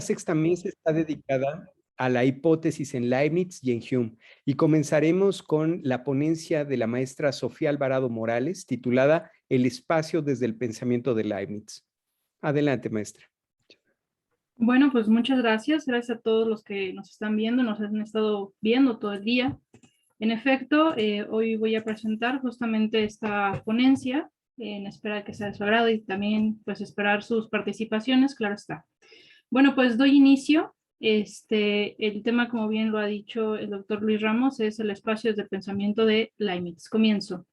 Esta sexta mesa está dedicada a la hipótesis en Leibniz y en Hume, y comenzaremos con la ponencia de la maestra Sofía Alvarado Morales, titulada El espacio desde el pensamiento de Leibniz. Adelante, maestra. Bueno, pues muchas gracias. Gracias a todos los que nos están viendo, nos han estado viendo todo el día. En efecto, hoy voy a presentar justamente esta ponencia en espera de que sea de su agrado y también pues esperar sus participaciones, claro está. Bueno, pues doy inicio. El tema, como bien lo ha dicho el doctor Luis Ramos, es el espacio desde el pensamiento de Leibniz. Comienzo.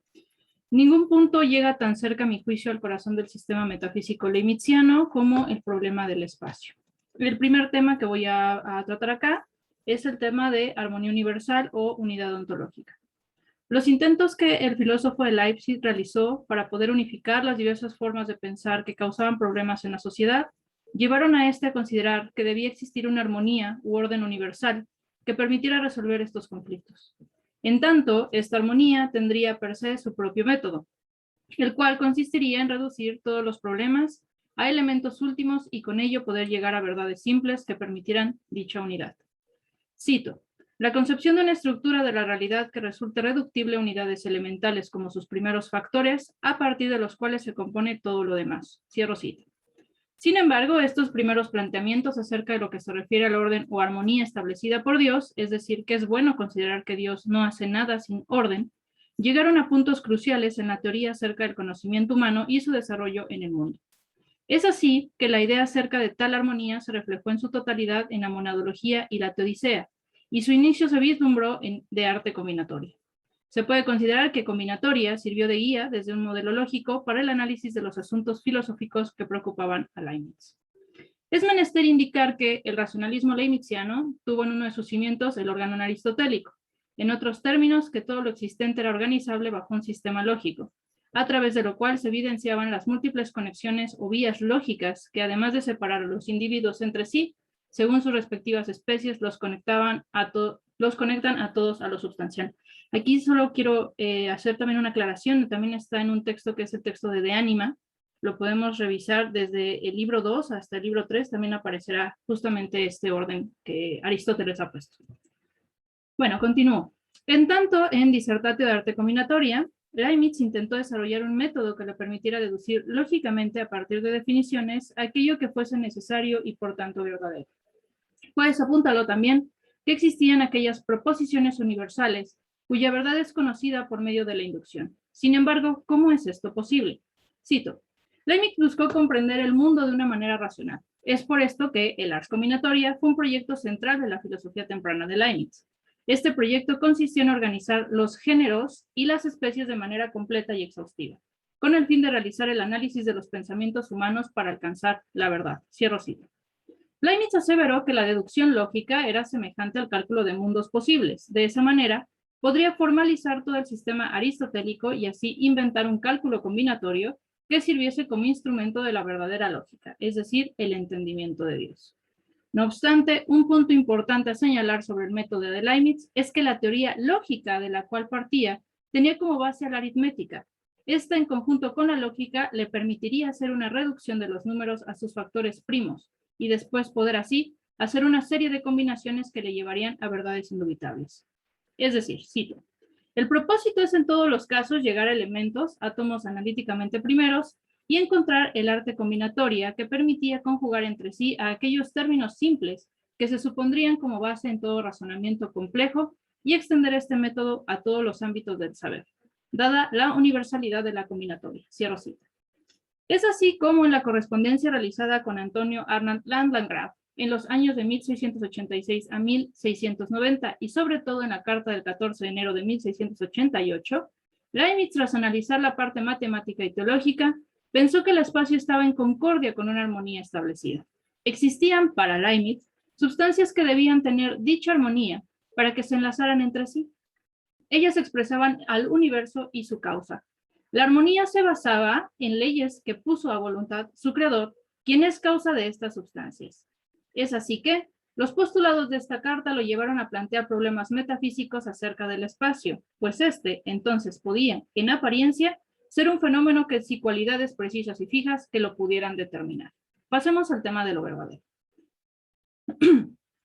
Ningún punto llega tan cerca, a mi juicio, al corazón del sistema metafísico leibniziano como el problema del espacio. El primer tema que voy a tratar acá es el tema de armonía universal o unidad ontológica. Los intentos que el filósofo de Leipzig realizó para poder unificar las diversas formas de pensar que causaban problemas en la sociedad llevaron a este a considerar que debía existir una armonía u orden universal que permitiera resolver estos conflictos. En tanto, esta armonía tendría per se su propio método, el cual consistiría en reducir todos los problemas a elementos últimos y con ello poder llegar a verdades simples que permitieran dicha unidad. Cito: la concepción de una estructura de la realidad que resulte reductible a unidades elementales como sus primeros factores, a partir de los cuales se compone todo lo demás. Cierro cita. Sin embargo, estos primeros planteamientos acerca de lo que se refiere al orden o armonía establecida por Dios, es decir, que es bueno considerar que Dios no hace nada sin orden, llegaron a puntos cruciales en la teoría acerca del conocimiento humano y su desarrollo en el mundo. Es así que la idea acerca de tal armonía se reflejó en su totalidad en la monadología y la teodicea, y su inicio se vislumbró de arte combinatoria. Se puede considerar que combinatoria sirvió de guía desde un modelo lógico para el análisis de los asuntos filosóficos que preocupaban a Leibniz. Es menester indicar que el racionalismo leibniziano tuvo en uno de sus cimientos el órgano aristotélico, en otros términos, que todo lo existente era organizable bajo un sistema lógico, a través de lo cual se evidenciaban las múltiples conexiones o vías lógicas que, además de separar a los individuos entre sí, según sus respectivas especies, los conectan a todos a lo sustancial. Aquí solo quiero hacer también una aclaración, también está en un texto que es el texto de Anima, lo podemos revisar desde el libro 2 hasta el libro 3, también aparecerá justamente este orden que Aristóteles ha puesto. Bueno, continúo. En tanto, en Disertatio de Arte Combinatoria, Leibniz intentó desarrollar un método que le permitiera deducir lógicamente a partir de definiciones aquello que fuese necesario y por tanto verdadero. Pues apúntalo también que existían aquellas proposiciones universales cuya verdad es conocida por medio de la inducción. Sin embargo, ¿cómo es esto posible? Cito: Leibniz buscó comprender el mundo de una manera racional. Es por esto que el Ars Combinatoria fue un proyecto central de la filosofía temprana de Leibniz. Este proyecto consistió en organizar los géneros y las especies de manera completa y exhaustiva, con el fin de realizar el análisis de los pensamientos humanos para alcanzar la verdad. Cierro cita. Leibniz aseveró que la deducción lógica era semejante al cálculo de mundos posibles. De esa manera, podría formalizar todo el sistema aristotélico y así inventar un cálculo combinatorio que sirviese como instrumento de la verdadera lógica, es decir, el entendimiento de Dios. No obstante, un punto importante a señalar sobre el método de Leibniz es que la teoría lógica de la cual partía tenía como base a la aritmética. Esta, en conjunto con la lógica, le permitiría hacer una reducción de los números a sus factores primos y después poder así hacer una serie de combinaciones que le llevarían a verdades indubitables. Es decir, cito: el propósito es en todos los casos llegar a elementos, átomos analíticamente primeros, y encontrar el arte combinatoria que permitía conjugar entre sí a aquellos términos simples que se supondrían como base en todo razonamiento complejo y extender este método a todos los ámbitos del saber, dada la universalidad de la combinatoria. Cierro cita. Es así como en la correspondencia realizada con Antonio Arnald Landgraf en los años de 1686 a 1690 y sobre todo en la carta del 14 de enero de 1688, Leibniz, tras analizar la parte matemática y teológica, pensó que el espacio estaba en concordia con una armonía establecida. Existían, para Leibniz, sustancias que debían tener dicha armonía para que se enlazaran entre sí. Ellas expresaban al universo y su causa. La armonía se basaba en leyes que puso a voluntad su creador, quien es causa de estas sustancias. Es así que los postulados de esta carta lo llevaron a plantear problemas metafísicos acerca del espacio, pues este entonces podía, en apariencia, ser un fenómeno que sin cualidades precisas y fijas que lo pudieran determinar. Pasemos al tema de lo verdadero.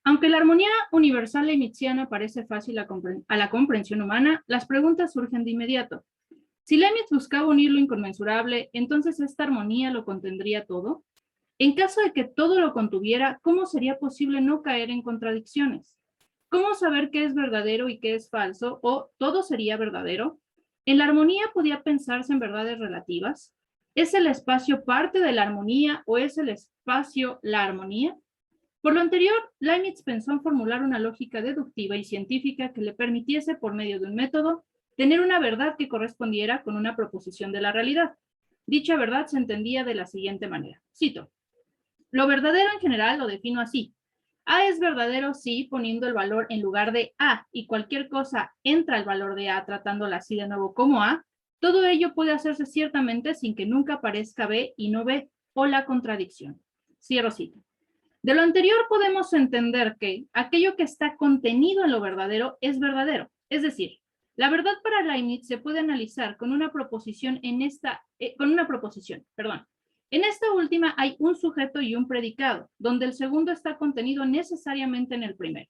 Aunque la armonía universal leibniziana parece fácil a la comprensión humana, las preguntas surgen de inmediato. Si Leibniz buscaba unir lo inconmensurable, ¿entonces esta armonía lo contendría todo? En caso de que todo lo contuviera, ¿cómo sería posible no caer en contradicciones? ¿Cómo saber qué es verdadero y qué es falso? ¿O todo sería verdadero? ¿En la armonía podía pensarse en verdades relativas? ¿Es el espacio parte de la armonía o es el espacio la armonía? Por lo anterior, Leibniz pensó en formular una lógica deductiva y científica que le permitiese, por medio de un método, tener una verdad que correspondiera con una proposición de la realidad. Dicha verdad se entendía de la siguiente manera. Cito: lo verdadero en general lo defino así. A es verdadero si, poniendo el valor en lugar de A y cualquier cosa entra el valor de A tratándola así de nuevo como A, todo ello puede hacerse ciertamente sin que nunca aparezca B y no B, o la contradicción. Cierro cita. De lo anterior podemos entender que aquello que está contenido en lo verdadero es verdadero. Es decir, la verdad para Leibniz se puede analizar con una proposición en esta última hay un sujeto y un predicado, donde el segundo está contenido necesariamente en el primero.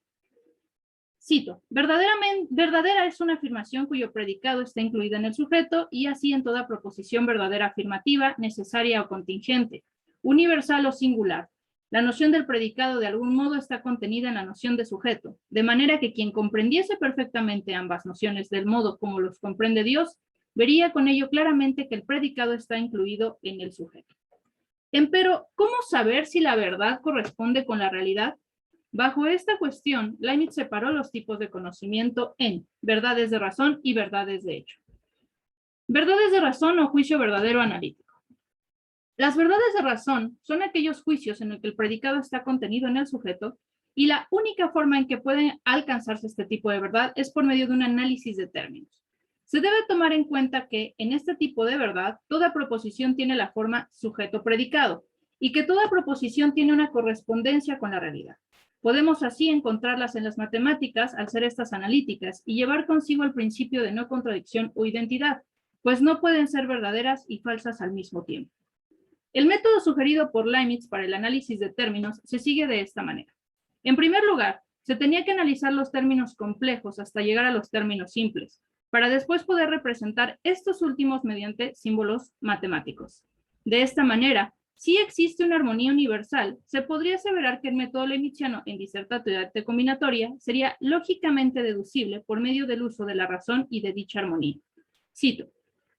Cito: verdadera es una afirmación cuyo predicado está incluido en el sujeto y así en toda proposición verdadera afirmativa, necesaria o contingente, universal o singular. La noción del predicado de algún modo está contenida en la noción de sujeto, de manera que quien comprendiese perfectamente ambas nociones del modo como los comprende Dios, vería con ello claramente que el predicado está incluido en el sujeto. Empero, ¿cómo saber si la verdad corresponde con la realidad? Bajo esta cuestión, Leibniz separó los tipos de conocimiento en verdades de razón y verdades de hecho. Verdades de razón o juicio verdadero analítico. Las verdades de razón son aquellos juicios en los que el predicado está contenido en el sujeto y la única forma en que pueden alcanzarse este tipo de verdad es por medio de un análisis de términos. Se debe tomar en cuenta que en este tipo de verdad toda proposición tiene la forma sujeto-predicado y que toda proposición tiene una correspondencia con la realidad. Podemos así encontrarlas en las matemáticas al ser estas analíticas y llevar consigo el principio de no contradicción o identidad, pues no pueden ser verdaderas y falsas al mismo tiempo. El método sugerido por Leibniz para el análisis de términos se sigue de esta manera. En primer lugar, se tenía que analizar los términos complejos hasta llegar a los términos simples, para después poder representar estos últimos mediante símbolos matemáticos. De esta manera, si existe una armonía universal, se podría aseverar que el método leibniziano en disertación combinatoria sería lógicamente deducible por medio del uso de la razón y de dicha armonía. Cito: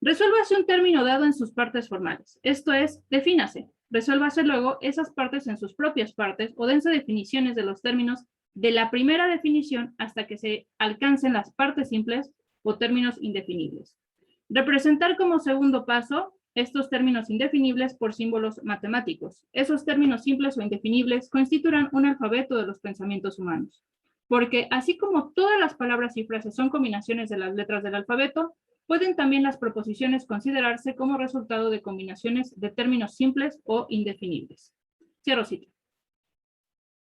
resuélvase un término dado en sus partes formales, esto es, defínase. Resuélvase luego esas partes en sus propias partes o dense definiciones de los términos de la primera definición hasta que se alcancen las partes simples o términos indefinibles. Representar como segundo paso estos términos indefinibles por símbolos matemáticos. Esos términos simples o indefinibles constituirán un alfabeto de los pensamientos humanos. Porque así como todas las palabras y frases son combinaciones de las letras del alfabeto, pueden también las proposiciones considerarse como resultado de combinaciones de términos simples o indefinibles. Cierro cita.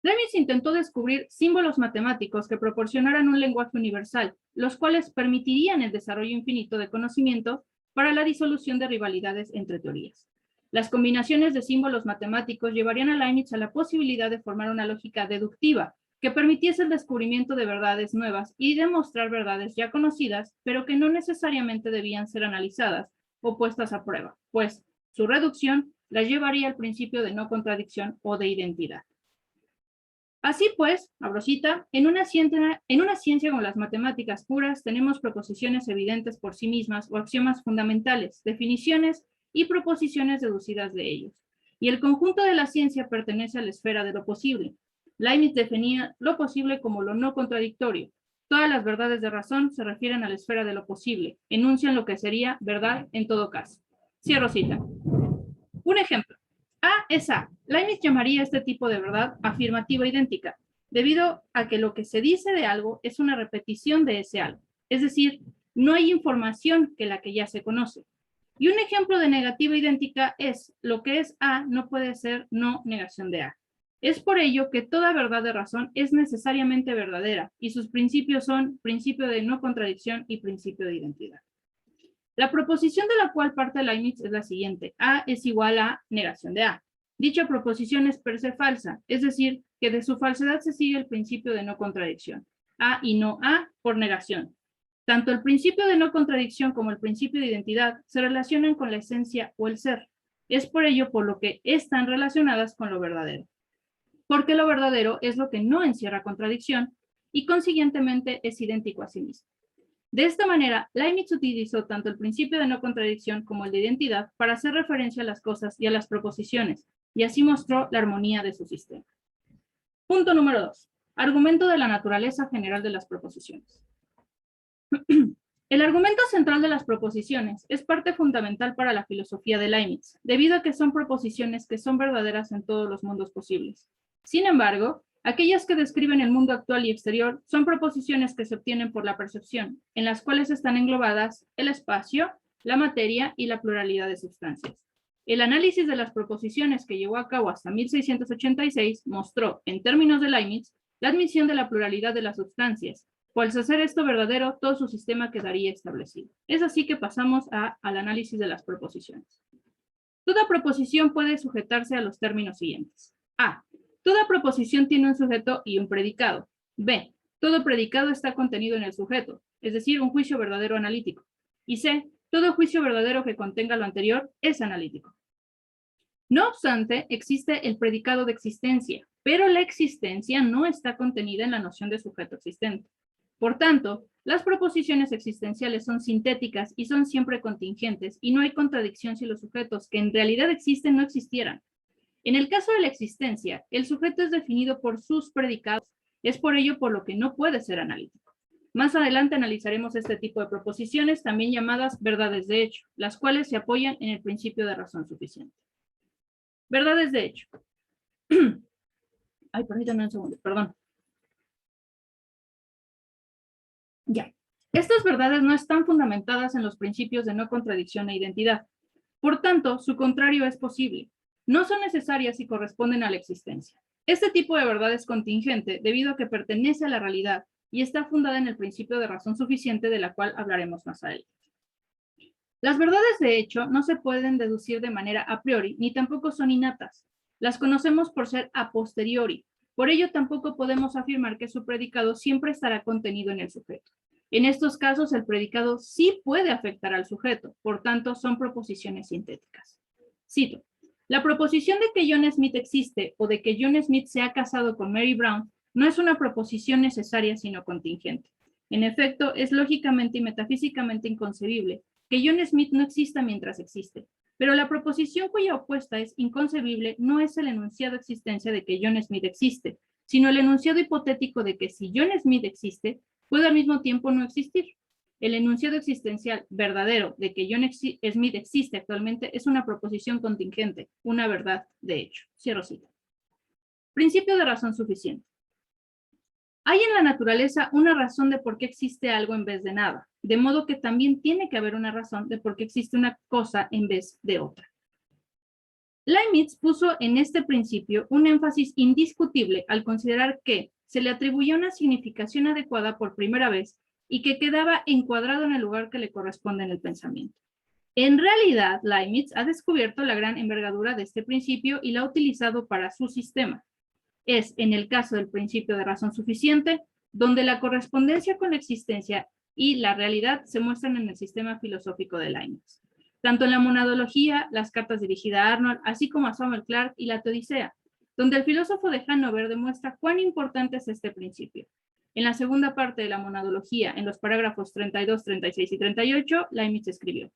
Leibniz intentó descubrir símbolos matemáticos que proporcionaran un lenguaje universal, los cuales permitirían el desarrollo infinito de conocimiento para la disolución de rivalidades entre teorías. Las combinaciones de símbolos matemáticos llevarían a Leibniz a la posibilidad de formar una lógica deductiva que permitiese el descubrimiento de verdades nuevas y demostrar verdades ya conocidas, pero que no necesariamente debían ser analizadas o puestas a prueba, pues su reducción las llevaría al principio de no contradicción o de identidad. Así pues, abro cita, en una ciencia como las matemáticas puras tenemos proposiciones evidentes por sí mismas o axiomas fundamentales, definiciones y proposiciones deducidas de ellos. Y el conjunto de la ciencia pertenece a la esfera de lo posible. Leibniz definía lo posible como lo no contradictorio. Todas las verdades de razón se refieren a la esfera de lo posible, enuncian lo que sería verdad en todo caso. Cierro cita. Un ejemplo. A es A. Leibniz llamaría este tipo de verdad afirmativa idéntica, debido a que lo que se dice de algo es una repetición de ese algo. Es decir, no hay información que la que ya se conoce. Y un ejemplo de negativa idéntica es lo que es A no puede ser no negación de A. Es por ello que toda verdad de razón es necesariamente verdadera y sus principios son principio de no contradicción y principio de identidad. La proposición de la cual parte Leibniz es la siguiente: A es igual a negación de A. Dicha proposición es per se falsa, es decir, que de su falsedad se sigue el principio de no contradicción. A y no A por negación. Tanto el principio de no contradicción como el principio de identidad se relacionan con la esencia o el ser. Es por ello por lo que están relacionadas con lo verdadero. Porque lo verdadero es lo que no encierra contradicción y consiguientemente es idéntico a sí mismo. De esta manera, Leibniz utilizó tanto el principio de no contradicción como el de identidad para hacer referencia a las cosas y a las proposiciones, y así mostró la armonía de su sistema. Punto número 2. Argumento de la naturaleza general de las proposiciones. El argumento central de las proposiciones es parte fundamental para la filosofía de Leibniz, debido a que son proposiciones que son verdaderas en todos los mundos posibles. Sin embargo, aquellas que describen el mundo actual y exterior son proposiciones que se obtienen por la percepción, en las cuales están englobadas el espacio, la materia y la pluralidad de sustancias. El análisis de las proposiciones que llevó a cabo hasta 1686 mostró, en términos de Leibniz, la admisión de la pluralidad de las sustancias. Pues al hacer esto verdadero, todo su sistema quedaría establecido. Es así que pasamos al análisis de las proposiciones. Toda proposición puede sujetarse a los términos siguientes. A. Toda proposición tiene un sujeto y un predicado. B. Todo predicado está contenido en el sujeto, es decir, un juicio verdadero analítico. Y C. Todo juicio verdadero que contenga lo anterior es analítico. No obstante, existe el predicado de existencia, pero la existencia no está contenida en la noción de sujeto existente. Por tanto, las proposiciones existenciales son sintéticas y son siempre contingentes, y no hay contradicción si los sujetos que en realidad existen no existieran. En el caso de la existencia, el sujeto es definido por sus predicados, es por ello por lo que no puede ser analítico. Más adelante analizaremos este tipo de proposiciones, también llamadas verdades de hecho, las cuales se apoyan en el principio de razón suficiente. Verdades de hecho. Ay, permítanme un segundo, perdón. Ya. Estas verdades no están fundamentadas en los principios de no contradicción e identidad. Por tanto, su contrario es posible. No son necesarias y corresponden a la existencia. Este tipo de verdad es contingente debido a que pertenece a la realidad y está fundada en el principio de razón suficiente, de la cual hablaremos más adelante. Las verdades de hecho no se pueden deducir de manera a priori, ni tampoco son innatas. Las conocemos por ser a posteriori. Por ello tampoco podemos afirmar que su predicado siempre estará contenido en el sujeto. En estos casos, el predicado sí puede afectar al sujeto, por tanto, son proposiciones sintéticas. Cito: la proposición de que John Smith existe o de que John Smith se ha casado con Mary Brown no es una proposición necesaria, sino contingente. En efecto, es lógicamente y metafísicamente inconcebible que John Smith no exista mientras existe, pero la proposición cuya opuesta es inconcebible no es el enunciado de existencia de que John Smith existe, sino el enunciado hipotético de que si John Smith existe, puede al mismo tiempo no existir. El enunciado existencial verdadero de que John Smith existe actualmente es una proposición contingente, una verdad de hecho. Cierro cita. Principio de razón suficiente. Hay en la naturaleza una razón de por qué existe algo en vez de nada, de modo que también tiene que haber una razón de por qué existe una cosa en vez de otra. Leibniz puso en este principio un énfasis indiscutible al considerar que se le atribuía una significación adecuada por primera vez y que quedaba encuadrado en el lugar que le corresponde en el pensamiento. En realidad, Leibniz ha descubierto la gran envergadura de este principio y la ha utilizado para su sistema. Es en el caso del principio de razón suficiente, donde la correspondencia con la existencia y la realidad se muestran en el sistema filosófico de Leibniz. Tanto en la monadología, las cartas dirigidas a Arnold, así como a Samuel Clarke y la Teodicea, donde el filósofo de Hannover demuestra cuán importante es este principio. En la segunda parte de la monadología, en los parágrafos 32, 36 y 38, Leibniz escribió: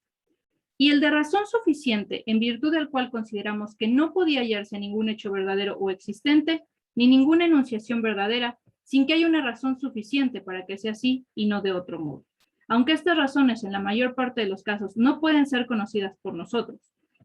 y el de razón suficiente, en virtud del cual consideramos que no podía hallarse ningún hecho verdadero o existente, ni ninguna enunciación verdadera, sin que haya una razón suficiente para que sea así y no de otro modo. Aunque estas razones en la mayor parte de los casos no pueden ser conocidas por nosotros,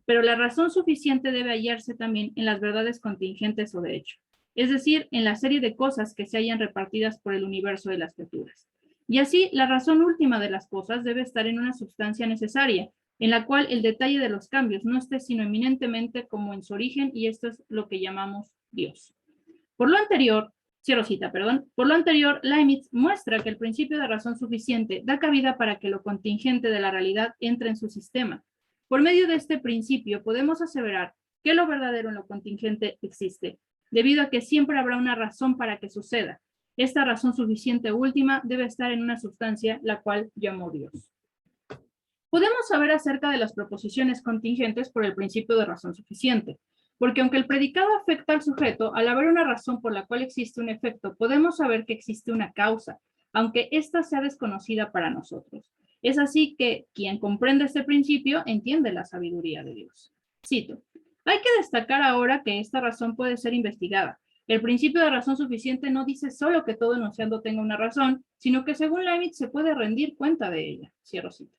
pero la razón suficiente debe hallarse también en las verdades contingentes o de hecho, es decir, en la serie de cosas que se hallan repartidas por el universo de las criaturas. Y así, la razón última de las cosas debe estar en una sustancia necesaria, en la cual el detalle de los cambios no esté sino eminentemente como en su origen, y esto es lo que llamamos Dios. Por lo anterior, Leibniz muestra que el principio de razón suficiente da cabida para que lo contingente de la realidad entre en su sistema. Por medio de este principio podemos aseverar que lo verdadero en lo contingente existe. debido a que siempre habrá una razón para que suceda. Esta razón suficiente última debe estar en una sustancia, la cual llamó Dios. Podemos saber acerca de las proposiciones contingentes por el principio de razón suficiente, porque aunque el predicado afecta al sujeto, al haber una razón por la cual existe un efecto, podemos saber que existe una causa, aunque ésta sea desconocida para nosotros. Es así que quien comprende este principio entiende la sabiduría de Dios. Cito: hay que destacar ahora que esta razón puede ser investigada. El principio de razón suficiente no dice solo que todo enunciado tenga una razón, sino que según Leibniz se puede rendir cuenta de ella. Cierro cita.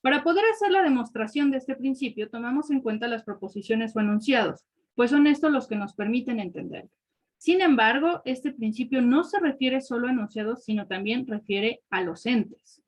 Para poder hacer la demostración de este principio, tomamos en cuenta las proposiciones o enunciados, pues son estos los que nos permiten entenderlo. Sin embargo, este principio no se refiere solo a enunciados, sino también refiere a los entes.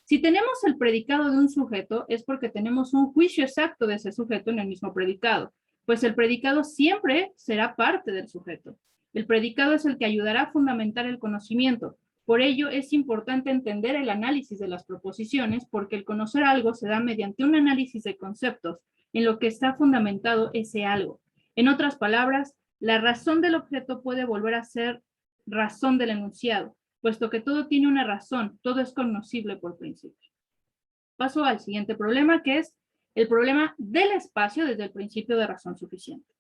Si tenemos el predicado de un sujeto, es porque tenemos un juicio exacto de ese sujeto en el mismo predicado, pues el predicado siempre será parte del sujeto. El predicado es el que ayudará a fundamentar el conocimiento. Por ello, es importante entender el análisis de las proposiciones, porque el conocer algo se da mediante un análisis de conceptos, en lo que está fundamentado ese algo. En otras palabras, la razón del objeto puede volver a ser razón del enunciado, puesto que todo tiene una razón, todo es conocible por principio. Paso al siguiente problema, que es el problema del espacio desde el principio de razón suficiente.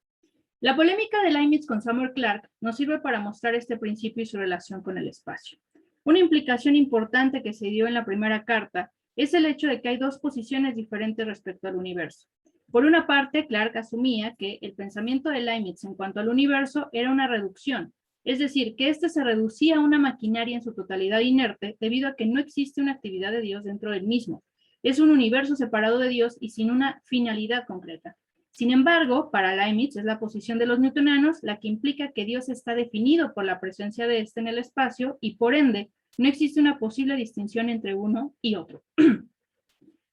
La polémica de Leibniz con Samuel Clarke nos sirve para mostrar este principio y su relación con el espacio. Una implicación importante que se dio en la primera carta es el hecho de que hay dos posiciones diferentes respecto al universo. Por una parte, Clarke asumía que el pensamiento de Leibniz en cuanto al universo era una reducción, es decir, que éste se reducía a una maquinaria en su totalidad inerte debido a que no existe una actividad de Dios dentro del mismo. Es un universo separado de Dios y sin una finalidad concreta. Sin embargo, para Leibniz es la posición de los newtonianos la que implica que Dios está definido por la presencia de éste en el espacio y por ende no existe una posible distinción entre uno y otro.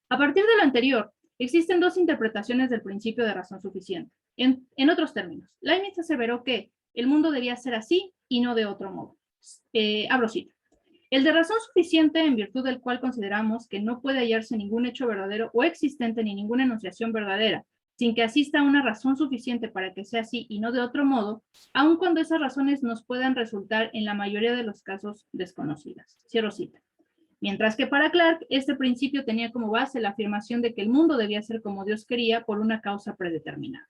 A partir de lo anterior, existen dos interpretaciones del principio de razón suficiente. En otros términos, Leibniz aseveró que el mundo debía ser así y no de otro modo. Abro cita. El de razón suficiente, en virtud del cual consideramos que no puede hallarse ningún hecho verdadero o existente ni ninguna enunciación verdadera, sin que asista a una razón suficiente para que sea así y no de otro modo, aun cuando esas razones nos puedan resultar en la mayoría de los casos desconocidas. Cierro cita. Mientras que para Clarke, este principio tenía como base la afirmación de que el mundo debía ser como Dios quería por una causa predeterminada.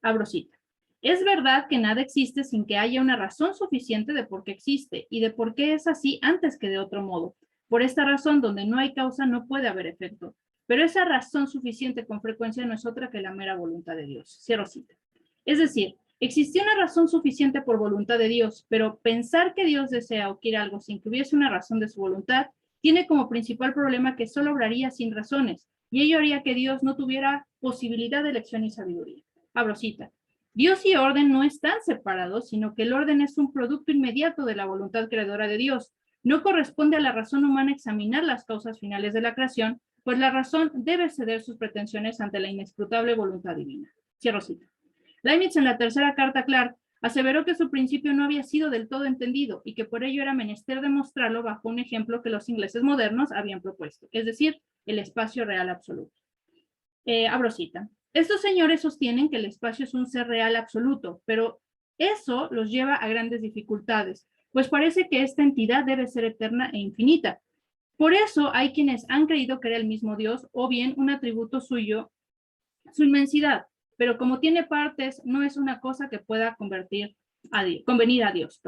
Abro cita. Es verdad que nada existe sin que haya una razón suficiente de por qué existe y de por qué es así antes que de otro modo. Por esta razón, donde no hay causa no puede haber efecto. Pero esa razón suficiente con frecuencia no es otra que la mera voluntad de Dios. Cierro cita. Es decir, existió una razón suficiente por voluntad de Dios, pero pensar que Dios desea o quiere algo sin que hubiese una razón de su voluntad tiene como principal problema que solo obraría sin razones, y ello haría que Dios no tuviera posibilidad de elección y sabiduría. Abro cita. Dios y orden no están separados, sino que el orden es un producto inmediato de la voluntad creadora de Dios. No corresponde a la razón humana examinar las causas finales de la creación, pues la razón debe ceder sus pretensiones ante la inescrutable voluntad divina. Cierro cita. Leibniz, en la tercera carta a Clarke, aseveró que su principio no había sido del todo entendido y que por ello era menester demostrarlo bajo un ejemplo que los ingleses modernos habían propuesto, es decir, el espacio real absoluto. Abro cita. Estos señores sostienen que el espacio es un ser real absoluto, pero eso los lleva a grandes dificultades, pues parece que esta entidad debe ser eterna e infinita. Por eso hay quienes han creído que era el mismo Dios o bien un atributo suyo, su inmensidad, pero como tiene partes, no es una cosa que pueda convenir a Dios.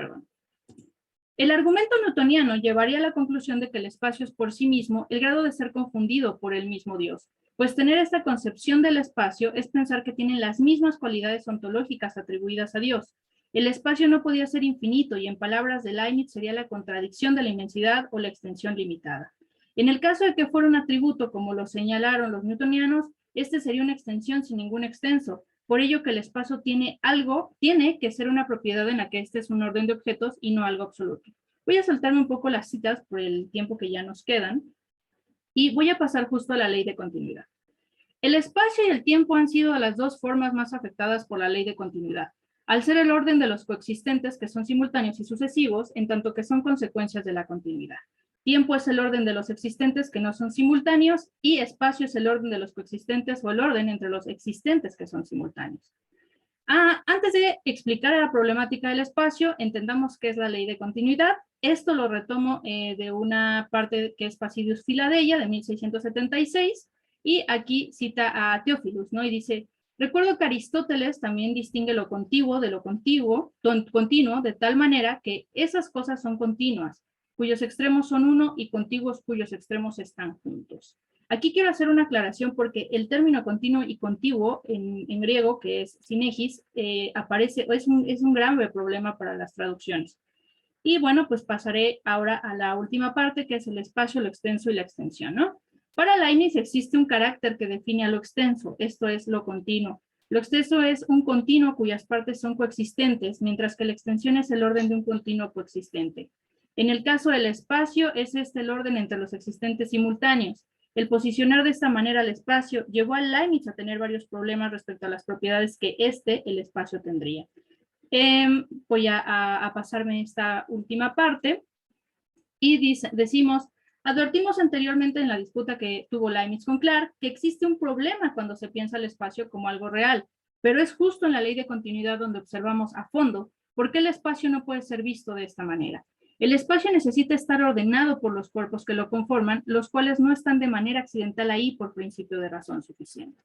El argumento newtoniano llevaría a la conclusión de que el espacio es por sí mismo el grado de ser confundido por el mismo Dios, pues tener esta concepción del espacio es pensar que tienen las mismas cualidades ontológicas atribuidas a Dios. El espacio no podía ser infinito y en palabras de Leibniz sería la contradicción de la inmensidad o la extensión limitada. En el caso de que fuera un atributo, como lo señalaron los newtonianos, este sería una extensión sin ningún extenso. Por ello que el espacio tiene que ser una propiedad en la que este es un orden de objetos y no algo absoluto. Voy a saltarme un poco las citas por el tiempo que ya nos quedan y voy a pasar justo a la ley de continuidad. El espacio y el tiempo han sido las dos formas más afectadas por la ley de continuidad, al ser el orden de los coexistentes que son simultáneos y sucesivos, en tanto que son consecuencias de la continuidad. Tiempo es el orden de los existentes que no son simultáneos y espacio es el orden de los coexistentes o el orden entre los existentes que son simultáneos. Antes de explicar la problemática del espacio, entendamos qué es la ley de continuidad. Esto lo retomo de una parte que es Pacidius Philadeia de 1676, y aquí cita a Theophilus, ¿no? Y dice: recuerdo que Aristóteles también distingue lo contiguo de lo continuo, de tal manera que esas cosas son continuas, cuyos extremos son uno, y contiguos cuyos extremos están juntos. Aquí quiero hacer una aclaración porque el término continuo y contiguo en griego, que es sinegis, aparece, es un grave problema para las traducciones. Y bueno, pues pasaré ahora a la última parte, que es el espacio, lo extenso y la extensión, ¿no? Para Leibniz existe un carácter que define a lo extenso, esto es lo continuo. Lo extenso es un continuo cuyas partes son coexistentes, mientras que la extensión es el orden de un continuo coexistente. En el caso del espacio, es este el orden entre los existentes simultáneos. El posicionar de esta manera el espacio llevó a Leibniz a tener varios problemas respecto a las propiedades que el espacio tendría. Voy a pasarme esta última parte y decimos: advertimos anteriormente en la disputa que tuvo Leibniz con Clarke que existe un problema cuando se piensa el espacio como algo real, pero es justo en la ley de continuidad donde observamos a fondo por qué el espacio no puede ser visto de esta manera. El espacio necesita estar ordenado por los cuerpos que lo conforman, los cuales no están de manera accidental ahí por principio de razón suficiente.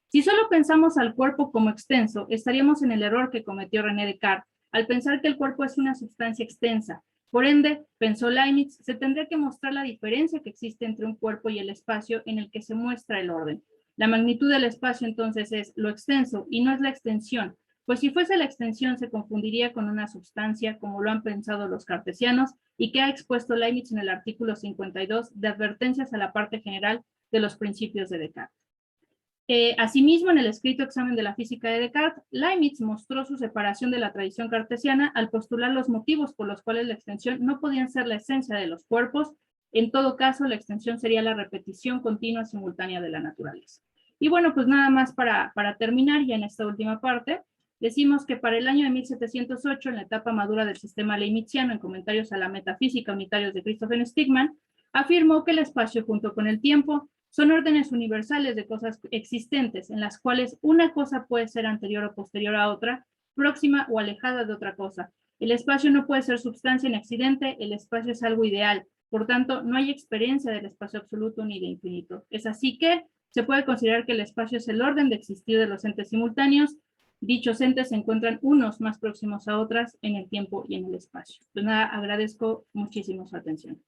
Si solo pensamos al cuerpo como extenso, estaríamos en el error que cometió René Descartes, al pensar que el cuerpo es una sustancia extensa. Por ende, pensó Leibniz, se tendría que mostrar la diferencia que existe entre un cuerpo y el espacio en el que se muestra el orden. La magnitud del espacio entonces es lo extenso y no es la extensión, pues si fuese la extensión se confundiría con una sustancia, como lo han pensado los cartesianos y que ha expuesto Leibniz en el artículo 52 de advertencias a la parte general de los principios de Descartes. Asimismo, en el escrito Examen de la Física de Descartes, Leibniz mostró su separación de la tradición cartesiana al postular los motivos por los cuales la extensión no podían ser la esencia de los cuerpos. En todo caso, la extensión sería la repetición continua simultánea de la naturaleza. Y bueno, pues nada más para terminar ya en esta última parte, decimos que para el año de 1708, en la etapa madura del sistema leibniziano, en Comentarios a la Metafísica Unitarios de Christopher Stigman, afirmó que el espacio junto con el tiempo son órdenes universales de cosas existentes, en las cuales una cosa puede ser anterior o posterior a otra, próxima o alejada de otra cosa. El espacio no puede ser substancia ni accidente, el espacio es algo ideal. Por tanto, no hay experiencia del espacio absoluto ni de infinito. Es así que se puede considerar que el espacio es el orden de existir de los entes simultáneos. Dichos entes se encuentran unos más próximos a otras en el tiempo y en el espacio. Pues nada, agradezco muchísimo su atención.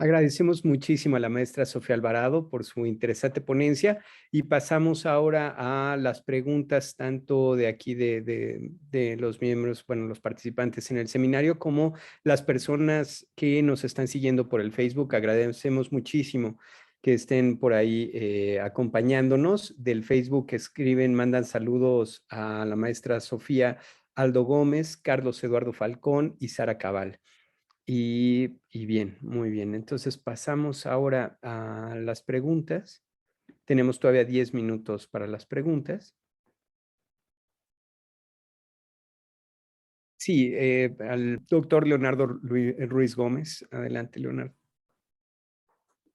Agradecemos muchísimo a la maestra Sofía Alvarado por su interesante ponencia y pasamos ahora a las preguntas tanto de aquí de los miembros, bueno, los participantes en el seminario, como las personas que nos están siguiendo por el Facebook. Agradecemos muchísimo que estén por ahí acompañándonos. Del Facebook escriben, mandan saludos a la maestra Sofía Aldo Gómez, Carlos Eduardo Falcón y Sara Cabal. Y bien, muy bien. Entonces pasamos ahora a las preguntas. Tenemos todavía 10 minutos para las preguntas. Sí, al doctor Leonardo Ruiz Gómez. Adelante, Leonardo.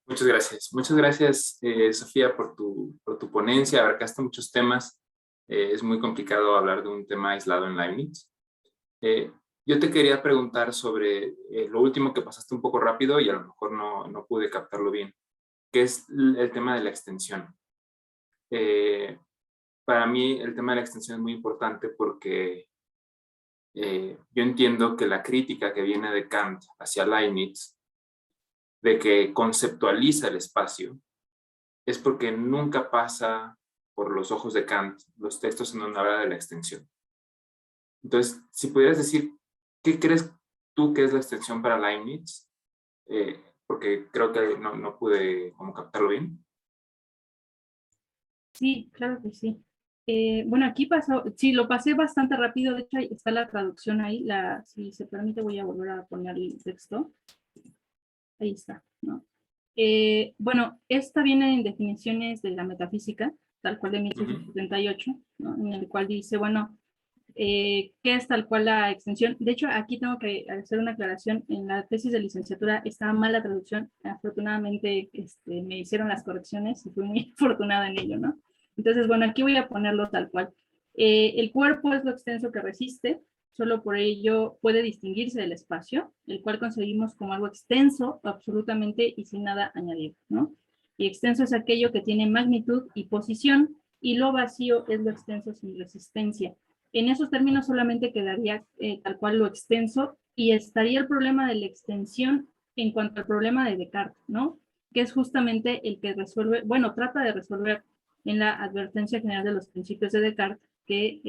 Muchas gracias. Muchas gracias, Sofía, por tu ponencia. Abarcaste muchos temas. Es muy complicado hablar de un tema aislado en Leibniz. Yo te quería preguntar sobre lo último que pasaste un poco rápido y a lo mejor no pude captarlo bien, que es el tema de la extensión. Para mí el tema de la extensión es muy importante porque yo entiendo que la crítica que viene de Kant hacia Leibniz, de que conceptualiza el espacio, es porque nunca pasa por los ojos de Kant los textos en donde habla de la extensión. Entonces, si pudieras decir, ¿qué crees tú que es la extensión para Leibniz? Porque creo que no pude como captarlo bien. Sí, claro que sí. Bueno, aquí pasó, sí, lo pasé bastante rápido, de hecho está la traducción ahí, si se permite voy a volver a poner el texto. Ahí está, ¿no? Bueno, esta viene en definiciones de la metafísica, tal cual de 1878, ¿no? En el cual dice, bueno, ¿qué es tal cual la extensión? De hecho, aquí tengo que hacer una aclaración. En la tesis de licenciatura estaba mal la traducción. Afortunadamente me hicieron las correcciones y fui muy afortunada en ello, ¿no? Entonces, bueno, aquí voy a ponerlo tal cual. El cuerpo es lo extenso que resiste, solo por ello puede distinguirse del espacio, el cual concebimos como algo extenso, absolutamente y sin nada añadido, ¿no? Y extenso es aquello que tiene magnitud y posición, y lo vacío es lo extenso sin resistencia. En esos términos solamente quedaría tal cual lo extenso, y estaría el problema de la extensión en cuanto al problema de Descartes, ¿no? Que es justamente el que resuelve, bueno, trata de resolver en la advertencia general de los principios de Descartes, que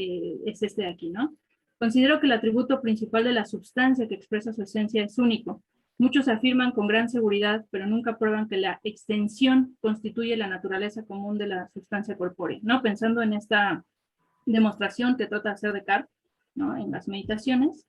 es este de aquí, ¿no? Considero que el atributo principal de la substancia que expresa su esencia es único. Muchos afirman con gran seguridad, pero nunca prueban que la extensión constituye la naturaleza común de la sustancia corpórea, ¿no? Pensando en esta demostración que trata de hacer Descartes, ¿no? En las meditaciones.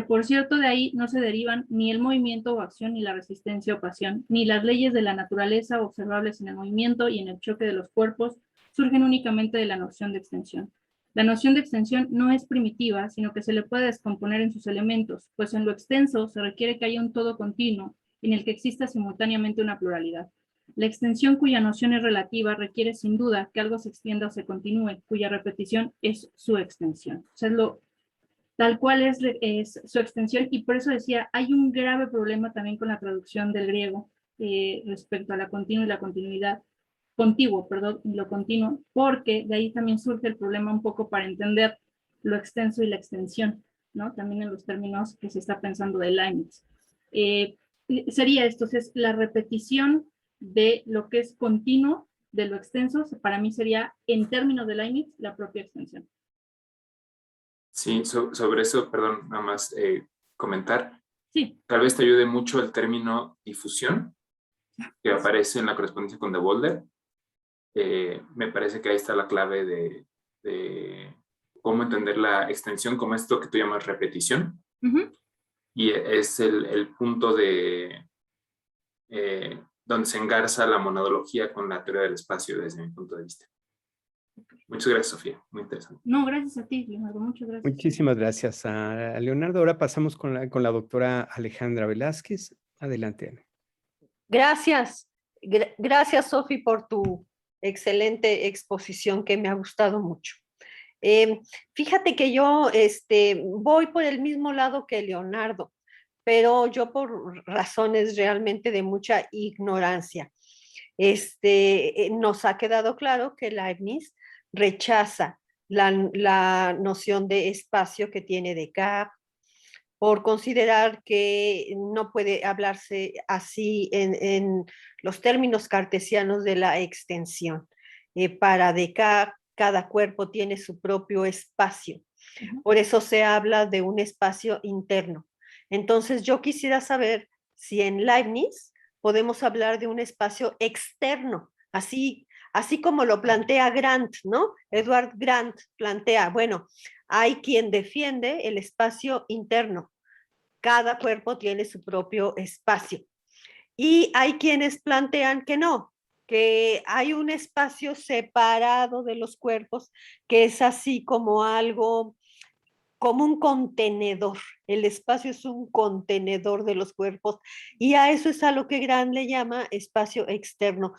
Por cierto, de ahí no se derivan ni el movimiento o acción, ni la resistencia o pasión, ni las leyes de la naturaleza observables en el movimiento y en el choque de los cuerpos, surgen únicamente de la noción de extensión. La noción de extensión no es primitiva, sino que se le puede descomponer en sus elementos, pues en lo extenso se requiere que haya un todo continuo en el que exista simultáneamente una pluralidad. La extensión cuya noción es relativa requiere sin duda que algo se extienda o se continúe, cuya repetición es su extensión. O sea, tal cual es su extensión, y por eso decía, hay un grave problema también con la traducción del griego respecto a la continua y la continuidad, contiguo, perdón, y lo continuo, porque de ahí también surge el problema un poco para entender lo extenso y la extensión, ¿no? También en los términos que se está pensando de Leibniz. Sería esto, es la repetición de lo que es continuo, de lo extenso, para mí sería, en términos de Leibniz, la propia extensión. Sí, sobre eso, perdón, nada más comentar. Sí. Tal vez te ayude mucho el término difusión, que aparece en la correspondencia con De Volder. Me parece que ahí está la clave de cómo entender la extensión como esto que tú llamas repetición. Y es el punto de donde se engarza la monadología con la teoría del espacio desde mi punto de vista. Muchas gracias, Sofía. Muy interesante. No, gracias a ti, Leonardo. Muchas gracias. Muchísimas gracias a Leonardo. Ahora pasamos con la doctora Alejandra Velázquez. Adelante, Ana. Gracias. Gracias, Sofi, por tu excelente exposición que me ha gustado mucho. Fíjate que yo voy por el mismo lado que Leonardo, pero yo por razones realmente de mucha ignorancia. Nos ha quedado claro que Leibniz rechaza la noción de espacio que tiene Descartes, por considerar que no puede hablarse así en los términos cartesianos de la extensión. Para Descartes, cada cuerpo tiene su propio espacio. Por eso se habla de un espacio interno. Entonces yo quisiera saber si en Leibniz podemos hablar de un espacio externo, así como lo plantea Grant, ¿no? Edward Grant plantea, bueno, hay quien defiende el espacio interno. Cada cuerpo tiene su propio espacio. Y hay quienes plantean que no, que hay un espacio separado de los cuerpos, que es así como algo, como un contenedor. El espacio es un contenedor de los cuerpos, y a eso es a lo que Grant le llama espacio externo.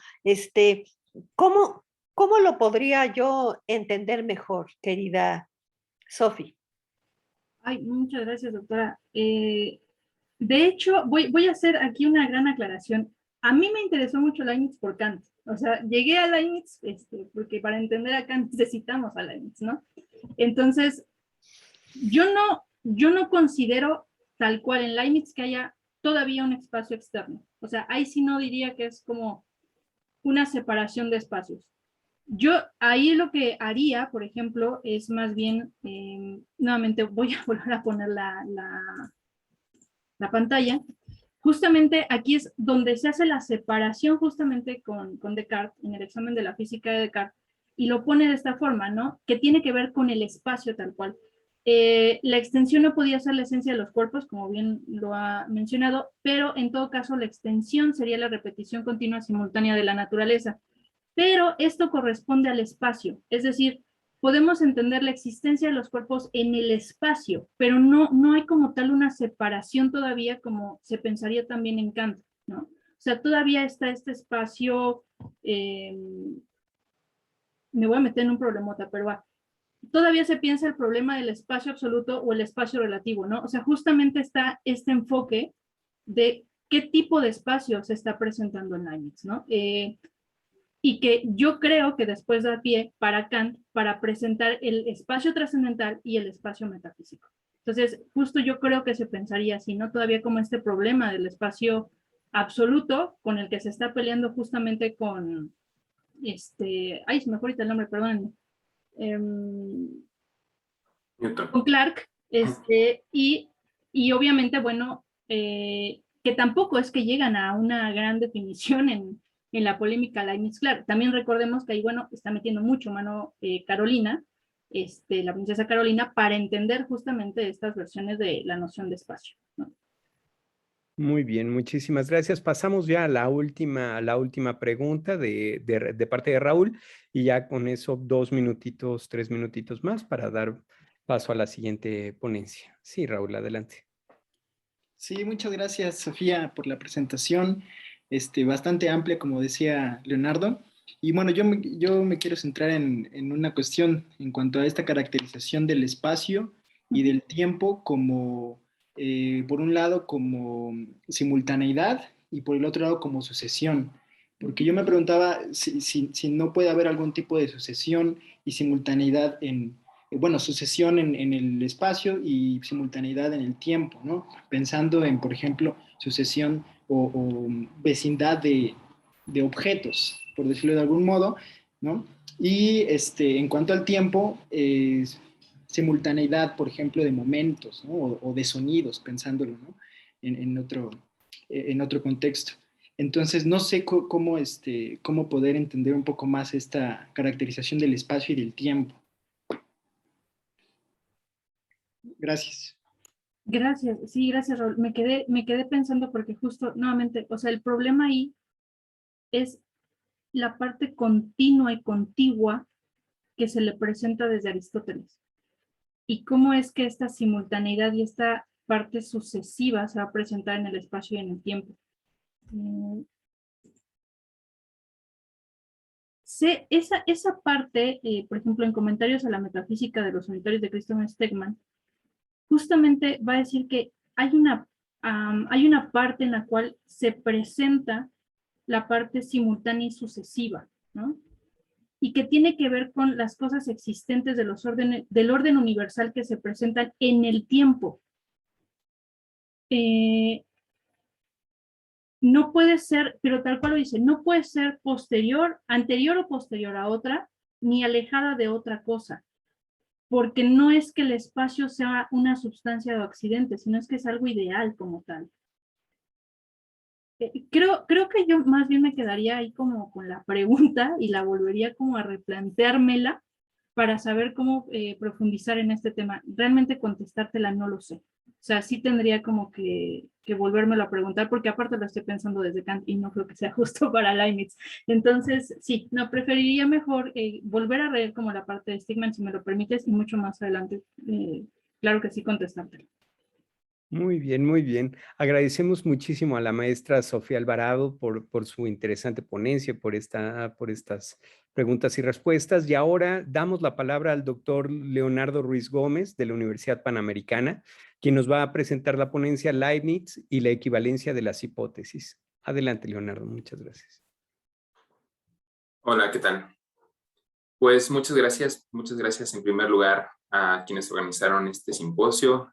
¿Cómo lo podría yo entender mejor, querida Sofi? Ay, muchas gracias, doctora. De hecho, voy a hacer aquí una gran aclaración. A mí me interesó mucho Leibniz por Kant. O sea, llegué a Leibniz porque para entender a Kant necesitamos a Leibniz, ¿no? Entonces, yo no considero tal cual en Leibniz que haya todavía un espacio externo. O sea, ahí sí no diría que es como una separación de espacios. Yo ahí lo que haría, por ejemplo, es más bien, nuevamente voy a volver a poner la pantalla. Justamente aquí es donde se hace la separación justamente con Descartes, en el examen de la física de Descartes, y lo pone de esta forma, ¿no? Que tiene que ver con el espacio tal cual. La extensión no podía ser la esencia de los cuerpos, como bien lo ha mencionado, pero en todo caso la extensión sería la repetición continua simultánea de la naturaleza. Pero esto corresponde al espacio, es decir, podemos entender la existencia de los cuerpos en el espacio, pero no hay como tal una separación todavía como se pensaría también en Kant, ¿no? O sea, todavía está este espacio me voy a meter en un problemota, pero va. Todavía se piensa el problema del espacio absoluto o el espacio relativo, ¿no? O sea, justamente está este enfoque de qué tipo de espacio se está presentando en Leibniz, ¿no? Y que yo creo que después da pie para Kant para presentar el espacio trascendental y el espacio metafísico. Entonces, justo yo creo que se pensaría así, ¿no? Todavía como este problema del espacio absoluto con el que se está peleando justamente con, ay, se me fue ahorita el nombre, perdón, con Clark, y obviamente, bueno, que tampoco es que llegan a una gran definición en la polémica Leibniz-Clark. También recordemos que ahí, bueno, está metiendo mucho mano Carolina, la princesa Carolina, para entender justamente estas versiones de la noción de espacio, ¿no? Muy bien, muchísimas gracias. Pasamos ya a la última pregunta de parte de Raúl y ya con eso 2 minutitos, 3 minutitos más para dar paso a la siguiente ponencia. Sí, Raúl, adelante. Sí, muchas gracias, Sofía, por la presentación, bastante amplia, como decía Leonardo. Y bueno, yo me quiero centrar en una cuestión en cuanto a esta caracterización del espacio y del tiempo como, por un lado, como simultaneidad y por el otro lado, como sucesión. Porque yo me preguntaba si no puede haber algún tipo de sucesión y simultaneidad bueno, sucesión en el espacio y simultaneidad en el tiempo, ¿no? Pensando en, por ejemplo, sucesión o vecindad de objetos, por decirlo de algún modo, ¿no? Y en cuanto al tiempo, simultaneidad, por ejemplo, de momentos, ¿no? O de sonidos, pensándolo, ¿no? En otro contexto. Entonces, no sé cómo poder entender un poco más esta caracterización del espacio y del tiempo. Gracias. Gracias, sí, gracias, Raúl. Me quedé pensando porque justo, nuevamente, o sea, el problema ahí es la parte continua y contigua que se le presenta desde Aristóteles. Y cómo es que esta simultaneidad y esta parte sucesiva se va a presentar en el espacio y en el tiempo. Esa parte, por ejemplo, en comentarios a la metafísica de los unitarios de Christoph Stegmann, justamente va a decir que hay una parte en la cual se presenta la parte simultánea y sucesiva, ¿no? Y que tiene que ver con las cosas existentes del orden universal que se presentan en el tiempo. No puede ser, pero tal cual lo dice, no puede ser anterior o posterior a otra, ni alejada de otra cosa. Porque no es que el espacio sea una sustancia o accidente, sino es que es algo ideal como tal. Creo que yo más bien me quedaría ahí como con la pregunta y la volvería como a replanteármela para saber cómo profundizar en este tema. Realmente contestártela no lo sé. O sea, sí tendría como que volvérmelo a preguntar, porque aparte lo estoy pensando desde Kant y no creo que sea justo para Leibniz. Entonces, sí, no, preferiría mejor volver a leer como la parte de Stegmann, si me lo permites, y mucho más adelante, claro que sí, contestártelo. Muy bien, muy bien. Agradecemos muchísimo a la maestra Sofía Alvarado por su interesante ponencia, por estas preguntas y respuestas. Y ahora damos la palabra al doctor Leonardo Ruiz Gómez de la Universidad Panamericana, quien nos va a presentar la ponencia Leibniz y la equivalencia de las hipótesis. Adelante, Leonardo. Muchas gracias. Hola, ¿qué tal? Pues muchas gracias en primer lugar a quienes organizaron este simposio,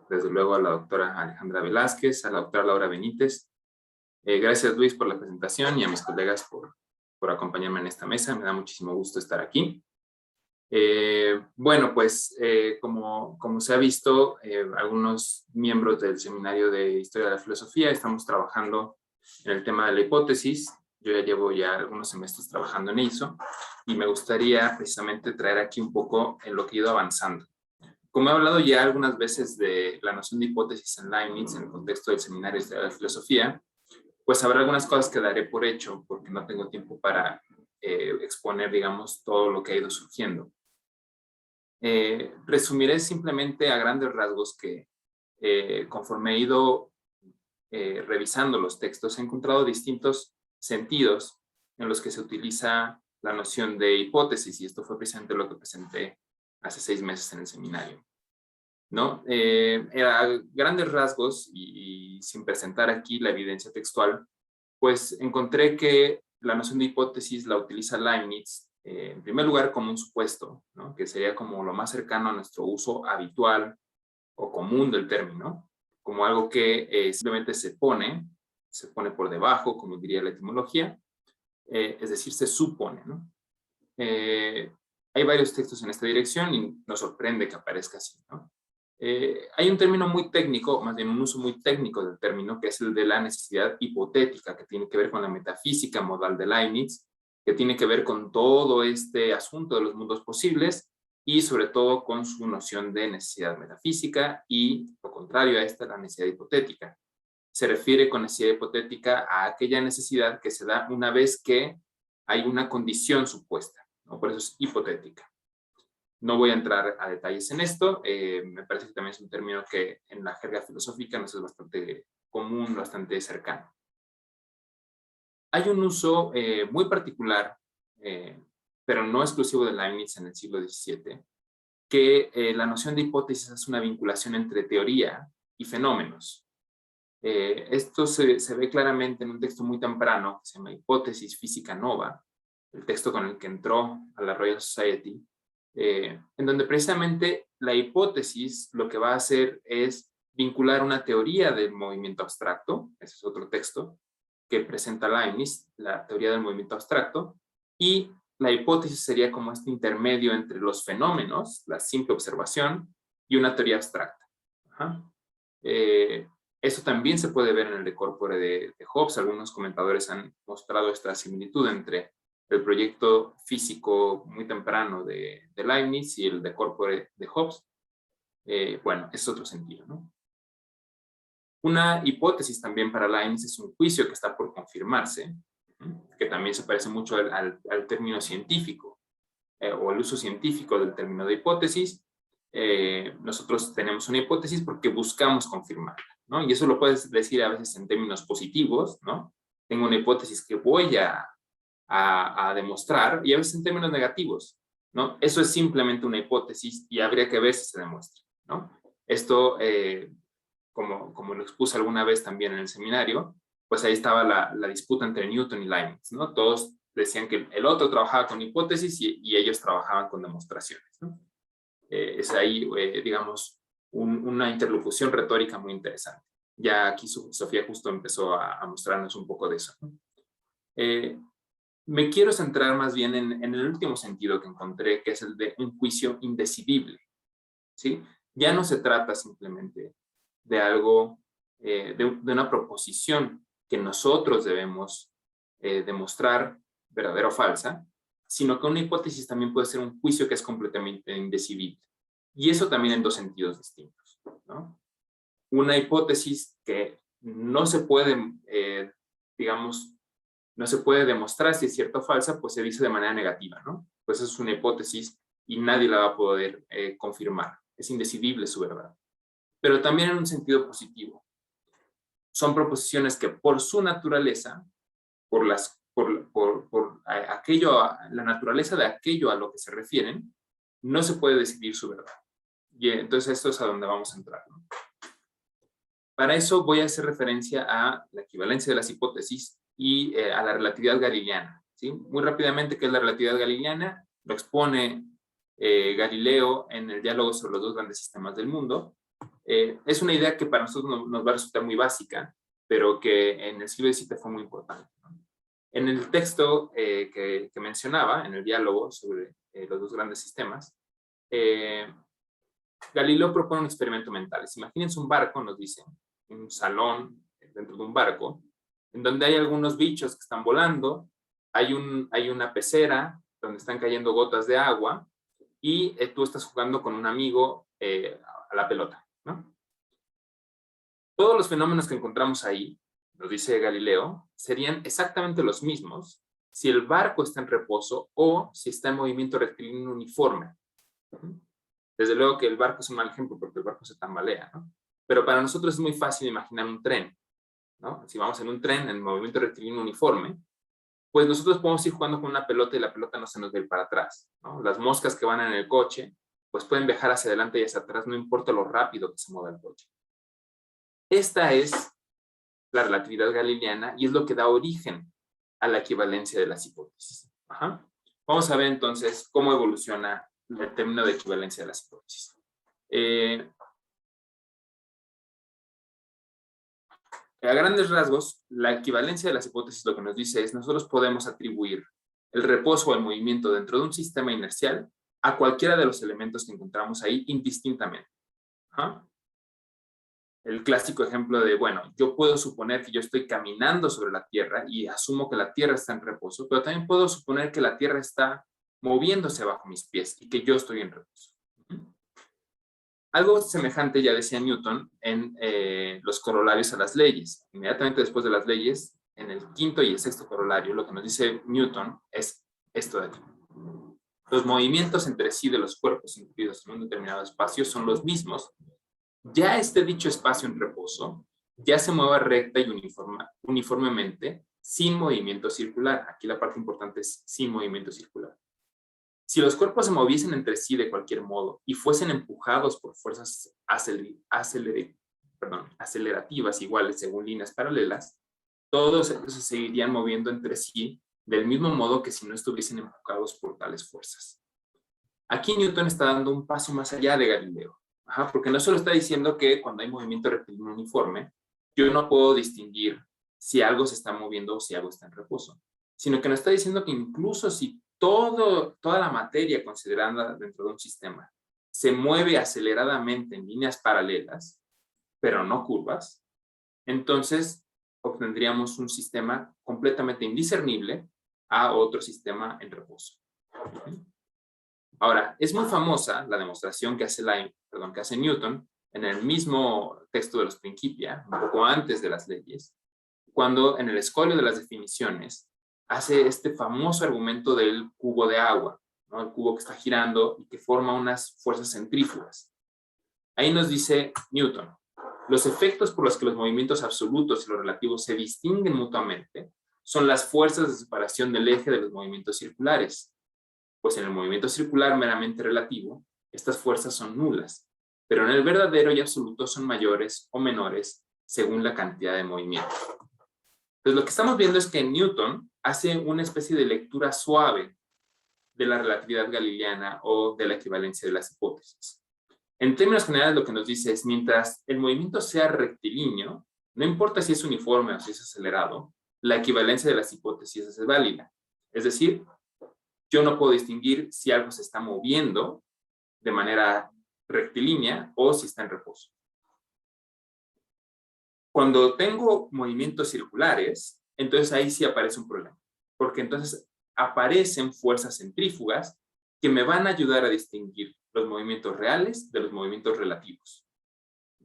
desde luego a la doctora Alejandra Velázquez, a la doctora Laura Benítez. Gracias, Luis, por la presentación y a mis colegas por acompañarme en esta mesa. Me da muchísimo gusto estar aquí. Bueno, pues como se ha visto, algunos miembros del Seminario de Historia de la Filosofía estamos trabajando en el tema de la hipótesis. Yo ya llevo algunos semestres trabajando en eso y me gustaría precisamente traer aquí un poco en lo que he ido avanzando. Como he hablado ya algunas veces de la noción de hipótesis en Leibniz en el contexto del Seminario de Historia de la Filosofía, pues habrá algunas cosas que daré por hecho porque no tengo tiempo para exponer, digamos, todo lo que ha ido surgiendo. Resumiré simplemente a grandes rasgos que conforme he ido revisando los textos, he encontrado distintos sentidos en los que se utiliza la noción de hipótesis, y esto fue precisamente lo que presenté hace 6 meses en el seminario, ¿no? A grandes rasgos, y sin presentar aquí la evidencia textual, pues encontré que la noción de hipótesis la utiliza Leibniz, en primer lugar, como un supuesto, ¿no? Que sería como lo más cercano a nuestro uso habitual o común del término, como algo que simplemente se pone por debajo, como diría la etimología, es decir, se supone, ¿no? Hay varios textos en esta dirección y nos sorprende que aparezca así, ¿no? Hay un término muy técnico, más bien un uso muy técnico del término, que es el de la necesidad hipotética, que tiene que ver con la metafísica modal de Leibniz, que tiene que ver con todo este asunto de los mundos posibles y sobre todo con su noción de necesidad metafísica y, lo contrario a esta, la necesidad hipotética. Se refiere con necesidad hipotética a aquella necesidad que se da una vez que hay una condición supuesta, ¿no? Por eso es hipotética. No voy a entrar a detalles en esto, me parece que también es un término que en la jerga filosófica nos es bastante común, bastante cercano. Hay un uso muy particular, pero no exclusivo de Leibniz en el siglo XVII, que la noción de hipótesis es una vinculación entre teoría y fenómenos. Esto se ve claramente en un texto muy temprano, que se llama Hipótesis Física Nova, el texto con el que entró a la Royal Society, en donde precisamente la hipótesis lo que va a hacer es vincular una teoría del movimiento abstracto, ese es otro texto que presenta Leibniz, la teoría del movimiento abstracto, y la hipótesis sería como este intermedio entre los fenómenos, la simple observación, y una teoría abstracta. Eso también se puede ver en el De Corpore de Hobbes. Algunos comentadores han mostrado esta similitud entre el proyecto físico muy temprano de Leibniz y el De Corpore de Hobbes. Bueno, es otro sentido, ¿no? Una hipótesis también para Leibniz es un juicio que está por confirmarse, que también se parece mucho al término científico, o el uso científico del término de hipótesis. Nosotros tenemos una hipótesis porque buscamos confirmarla, ¿no? Y eso lo puedes decir a veces en términos positivos, ¿no? Tengo una hipótesis que voy a demostrar, y a veces en términos negativos, ¿no? Eso es simplemente una hipótesis y habría que ver si se demuestra, ¿no? Esto, como lo expuse alguna vez también en el seminario, pues ahí estaba la disputa entre Newton y Leibniz, ¿no? Todos decían que el otro trabajaba con hipótesis y ellos trabajaban con demostraciones, ¿no? Es ahí, digamos, una interlocución retórica muy interesante. Ya aquí Sofía justo empezó a mostrarnos un poco de eso, ¿no? Me quiero centrar más bien en el último sentido que encontré, que es el de un juicio indecidible, ¿sí? Ya no se trata simplemente de algo, de una proposición que nosotros debemos demostrar verdadera o falsa, sino que una hipótesis también puede ser un juicio que es completamente indecidible. Y eso también en dos sentidos distintos, ¿no? Una hipótesis que no se puede, digamos, no se puede demostrar si es cierta o falsa, pues se dice de manera negativa, ¿no? Pues es una hipótesis y nadie la va a poder confirmar. Es indecidible su verdad. Pero también en un sentido positivo. Son proposiciones que por su naturaleza, por la naturaleza de aquello a lo que se refieren, no se puede decidir su verdad. Y entonces esto es a donde vamos a entrar, ¿no? Para eso voy a hacer referencia a la equivalencia de las hipótesis y a la relatividad galileana, ¿sí? Muy rápidamente, ¿qué es la relatividad galileana? Lo expone Galileo en el diálogo sobre los dos grandes sistemas del mundo. Es una idea que para nosotros nos va a resultar muy básica, pero que en el siglo XVII fue muy importante, ¿no? En el texto que mencionaba, en el diálogo sobre los dos grandes sistemas, Galileo propone un experimento mental. Imagínense un barco, nos dicen, un salón dentro de un barco, en donde hay algunos bichos que están volando, hay una pecera donde están cayendo gotas de agua, y tú estás jugando con un amigo a la pelota, ¿no? Todos los fenómenos que encontramos ahí, nos dice Galileo, serían exactamente los mismos si el barco está en reposo o si está en movimiento rectilíneo uniforme. Desde luego que el barco es un mal ejemplo porque el barco se tambalea, ¿no? Pero para nosotros es muy fácil imaginar un tren, ¿no? Si vamos en un tren en movimiento rectilíneo uniforme, pues nosotros podemos ir jugando con una pelota y la pelota no se nos va a ir para atrás, ¿no? Las moscas que van en el coche, pues pueden viajar hacia adelante y hacia atrás, no importa lo rápido que se mueva el coche. Esta es la relatividad galileana y es lo que da origen a la equivalencia de las hipótesis. Ajá. Vamos a ver entonces cómo evoluciona el término de equivalencia de las hipótesis. A grandes rasgos, la equivalencia de las hipótesis lo que nos dice es nosotros podemos atribuir el reposo o el movimiento dentro de un sistema inercial a cualquiera de los elementos que encontramos ahí indistintamente. ¿Ah? El clásico ejemplo de, bueno, yo puedo suponer que yo estoy caminando sobre la Tierra y asumo que la Tierra está en reposo, pero también puedo suponer que la Tierra está moviéndose bajo mis pies y que yo estoy en reposo. Algo semejante ya decía Newton en los corolarios a las leyes. Inmediatamente después de las leyes, en el quinto y el sexto corolario, lo que nos dice Newton es esto de aquí. Los movimientos entre sí de los cuerpos incluidos en un determinado espacio son los mismos. Ya esté dicho espacio en reposo, ya se mueva recta y uniformemente, sin movimiento circular. Aquí la parte importante es sin movimiento circular. Si los cuerpos se moviesen entre sí de cualquier modo y fuesen empujados por fuerzas acelerativas iguales según líneas paralelas, todos ellos se seguirían moviendo entre sí del mismo modo que si no estuviesen empujados por tales fuerzas. Aquí Newton está dando un paso más allá de Galileo, porque no solo está diciendo que cuando hay movimiento rectilíneo uniforme, yo no puedo distinguir si algo se está moviendo o si algo está en reposo, sino que nos está diciendo que incluso si toda la materia considerada dentro de un sistema se mueve aceleradamente en líneas paralelas, pero no curvas, entonces obtendríamos un sistema completamente indiscernible a otro sistema en reposo. Ahora, es muy famosa la demostración que hace Newton en el mismo texto de los Principia, un poco antes de las leyes, cuando en el escolio de las definiciones hace este famoso argumento del cubo de agua, ¿no? El cubo que está girando y que forma unas fuerzas centrífugas. Ahí nos dice Newton, los efectos por los que los movimientos absolutos y los relativos se distinguen mutuamente son las fuerzas de separación del eje de los movimientos circulares. Pues en el movimiento circular meramente relativo, estas fuerzas son nulas, pero en el verdadero y absoluto son mayores o menores según la cantidad de movimiento. Entonces lo que estamos viendo es que Newton hace una especie de lectura suave de la relatividad galileana o de la equivalencia de las hipótesis. En términos generales lo que nos dice es, mientras el movimiento sea rectilíneo, no importa si es uniforme o si es acelerado, la equivalencia de las hipótesis es válida. Es decir, yo no puedo distinguir si algo se está moviendo de manera rectilínea o si está en reposo. Cuando tengo movimientos circulares, entonces ahí sí aparece un problema, porque entonces aparecen fuerzas centrífugas que me van a ayudar a distinguir los movimientos reales de los movimientos relativos.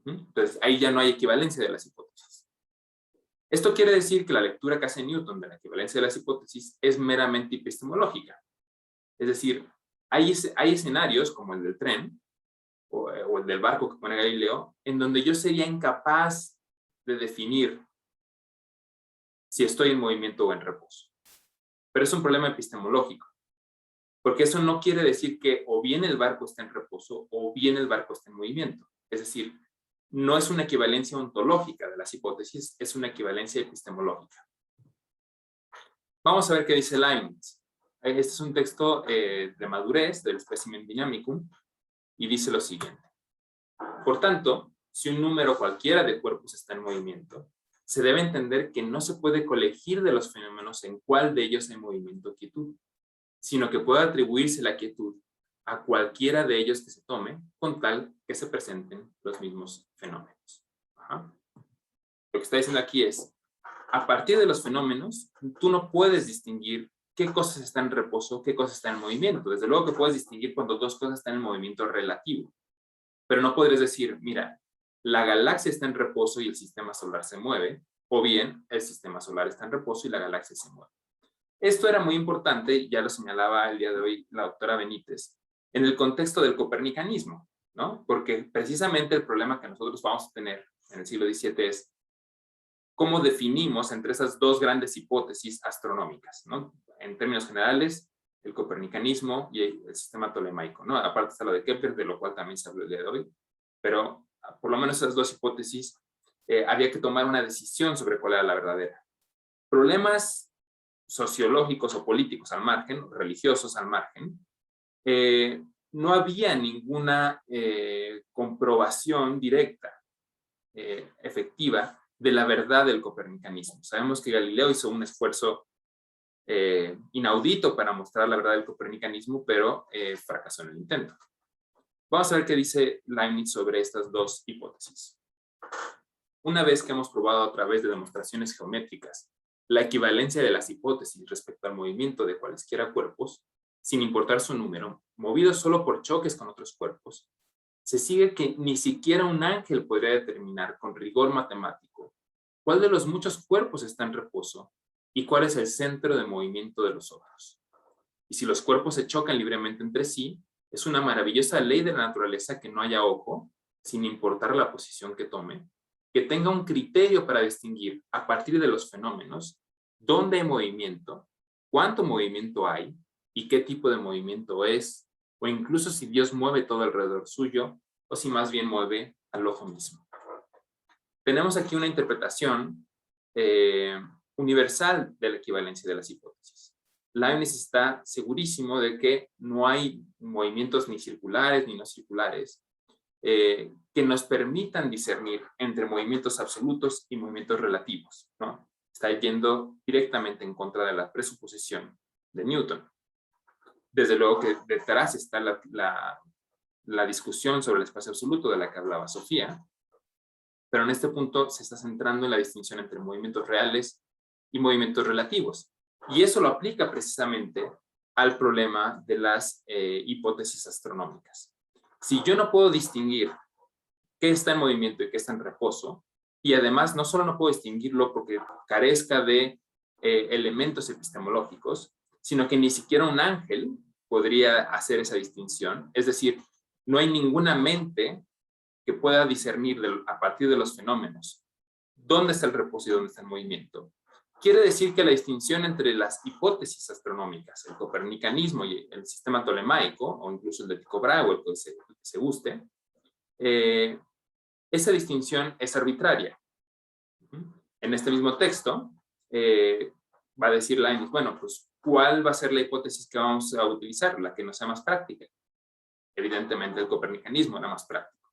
Entonces ahí ya no hay equivalencia de las hipótesis. Esto quiere decir que la lectura que hace Newton de la equivalencia de las hipótesis es meramente epistemológica. Es decir, hay escenarios como el del tren o el del barco que pone Galileo, en donde yo sería incapaz de definir si estoy en movimiento o en reposo. Pero es un problema epistemológico, porque eso no quiere decir que o bien el barco está en reposo o bien el barco está en movimiento. Es decir, no es una equivalencia ontológica de las hipótesis, es una equivalencia epistemológica. Vamos a ver qué dice Leibniz. Este es un texto de madurez del Specimen Dynamicum y dice lo siguiente. Por tanto, si un número cualquiera de cuerpos está en movimiento, se debe entender que no se puede colegir de los fenómenos en cuál de ellos hay movimiento o quietud, sino que puede atribuirse la quietud a cualquiera de ellos que se tome, con tal que se presenten los mismos fenómenos. Lo que está diciendo aquí es, a partir de los fenómenos, tú no puedes distinguir qué cosas están en reposo, qué cosas están en movimiento. Desde luego que puedes distinguir cuando dos cosas están en movimiento relativo, pero no podrías decir, mira, la galaxia está en reposo y el sistema solar se mueve, o bien el sistema solar está en reposo y la galaxia se mueve. Esto era muy importante, ya lo señalaba el día de hoy la doctora Benítez, en el contexto del copernicanismo, ¿no? Porque precisamente el problema que nosotros vamos a tener en el siglo XVII es, cómo definimos entre esas dos grandes hipótesis astronómicas, ¿no? En términos generales, el copernicanismo y el sistema tolemaico, ¿no? Aparte está lo de Kepler, de lo cual también se habló el día de hoy, pero por lo menos esas dos hipótesis había que tomar una decisión sobre cuál era la verdadera. Problemas sociológicos o políticos al margen, religiosos al margen, no había ninguna comprobación directa, efectiva, de la verdad del copernicanismo. Sabemos que Galileo hizo un esfuerzo inaudito para mostrar la verdad del copernicanismo, pero fracasó en el intento. Vamos a ver qué dice Leibniz sobre estas dos hipótesis. Una vez que hemos probado a través de demostraciones geométricas la equivalencia de las hipótesis respecto al movimiento de cualesquiera cuerpos, sin importar su número, movidos solo por choques con otros cuerpos, se sigue que ni siquiera un ángel podría determinar con rigor matemático cuál de los muchos cuerpos está en reposo y cuál es el centro de movimiento de los otros. Y si los cuerpos se chocan libremente entre sí, es una maravillosa ley de la naturaleza que no haya ojo, sin importar la posición que tome, que tenga un criterio para distinguir a partir de los fenómenos dónde hay movimiento, cuánto movimiento hay y qué tipo de movimiento es, o incluso si Dios mueve todo alrededor suyo o si más bien mueve al ojo mismo. Tenemos aquí una interpretación universal de la equivalencia de las hipótesis. Leibniz está segurísimo de que no hay movimientos ni circulares ni no circulares que nos permitan discernir entre movimientos absolutos y movimientos relativos, ¿no? Está yendo directamente en contra de la presuposición de Newton. Desde luego que detrás está la discusión sobre el espacio absoluto de la que hablaba Sofía, pero en este punto se está centrando en la distinción entre movimientos reales y movimientos relativos. Y eso lo aplica precisamente al problema de las hipótesis astronómicas. Si yo no puedo distinguir qué está en movimiento y qué está en reposo, y además no solo no puedo distinguirlo porque carezca de elementos epistemológicos, sino que ni siquiera un ángel podría hacer esa distinción, es decir, no hay ninguna mente que pueda discernir a partir de los fenómenos dónde está el reposo y dónde está el movimiento. Quiere decir que la distinción entre las hipótesis astronómicas, el copernicanismo y el sistema tolemaico, o incluso el de Tycho Brahe, o el que se guste, esa distinción es arbitraria. En este mismo texto va a decir Leibniz, bueno, pues, ¿cuál va a ser la hipótesis que vamos a utilizar? La que nos sea más práctica. Evidentemente el copernicanismo era más práctico.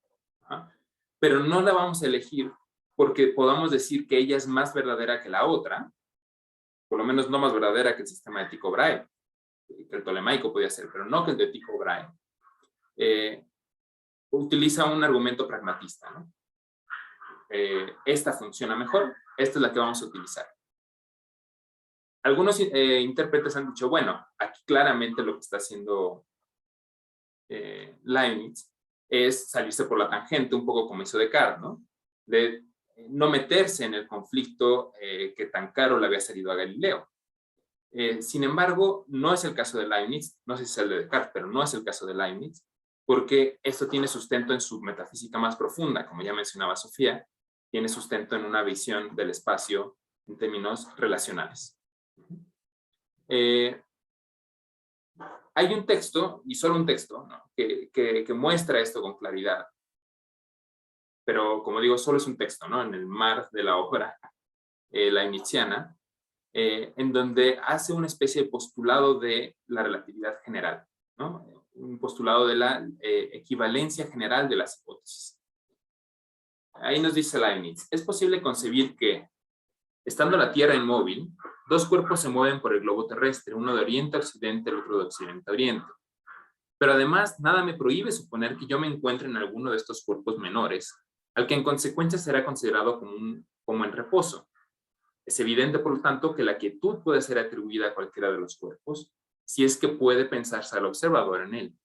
Pero no la vamos a elegir porque podamos decir que ella es más verdadera que la otra, por lo menos no más verdadera que el sistema de Tycho Brahe, que el tolemaico podía ser, pero no que el de Tycho Brahe. Utiliza un argumento pragmatista, ¿no? Esta funciona mejor, esta es la que vamos a utilizar. Algunos intérpretes han dicho, bueno, aquí claramente lo que está haciendo Leibniz es salirse por la tangente, un poco como hizo Descartes, ¿no? De no meterse en el conflicto que tan caro le había salido a Galileo. Sin embargo, no es el caso de Leibniz, no sé si es el de Descartes, pero no es el caso de Leibniz, porque esto tiene sustento en su metafísica más profunda, como ya mencionaba Sofía, tiene sustento en una visión del espacio en términos relacionales. Hay un texto, y solo un texto, ¿no? que muestra esto con claridad, pero como digo, solo es un texto, ¿no? En el mar de la obra leibniziana, en donde hace una especie de postulado de la relatividad general, ¿no? Un postulado de la equivalencia general de las hipótesis. Ahí nos dice Leibniz, es posible concebir que, estando la Tierra inmóvil, dos cuerpos se mueven por el globo terrestre, uno de oriente a occidente, el otro de occidente a oriente. Pero además, nada me prohíbe suponer que yo me encuentre en alguno de estos cuerpos menores, al que en consecuencia será considerado como en reposo. Es evidente, por lo tanto, que la quietud puede ser atribuida a cualquiera de los cuerpos, si es que puede pensarse al observador en él.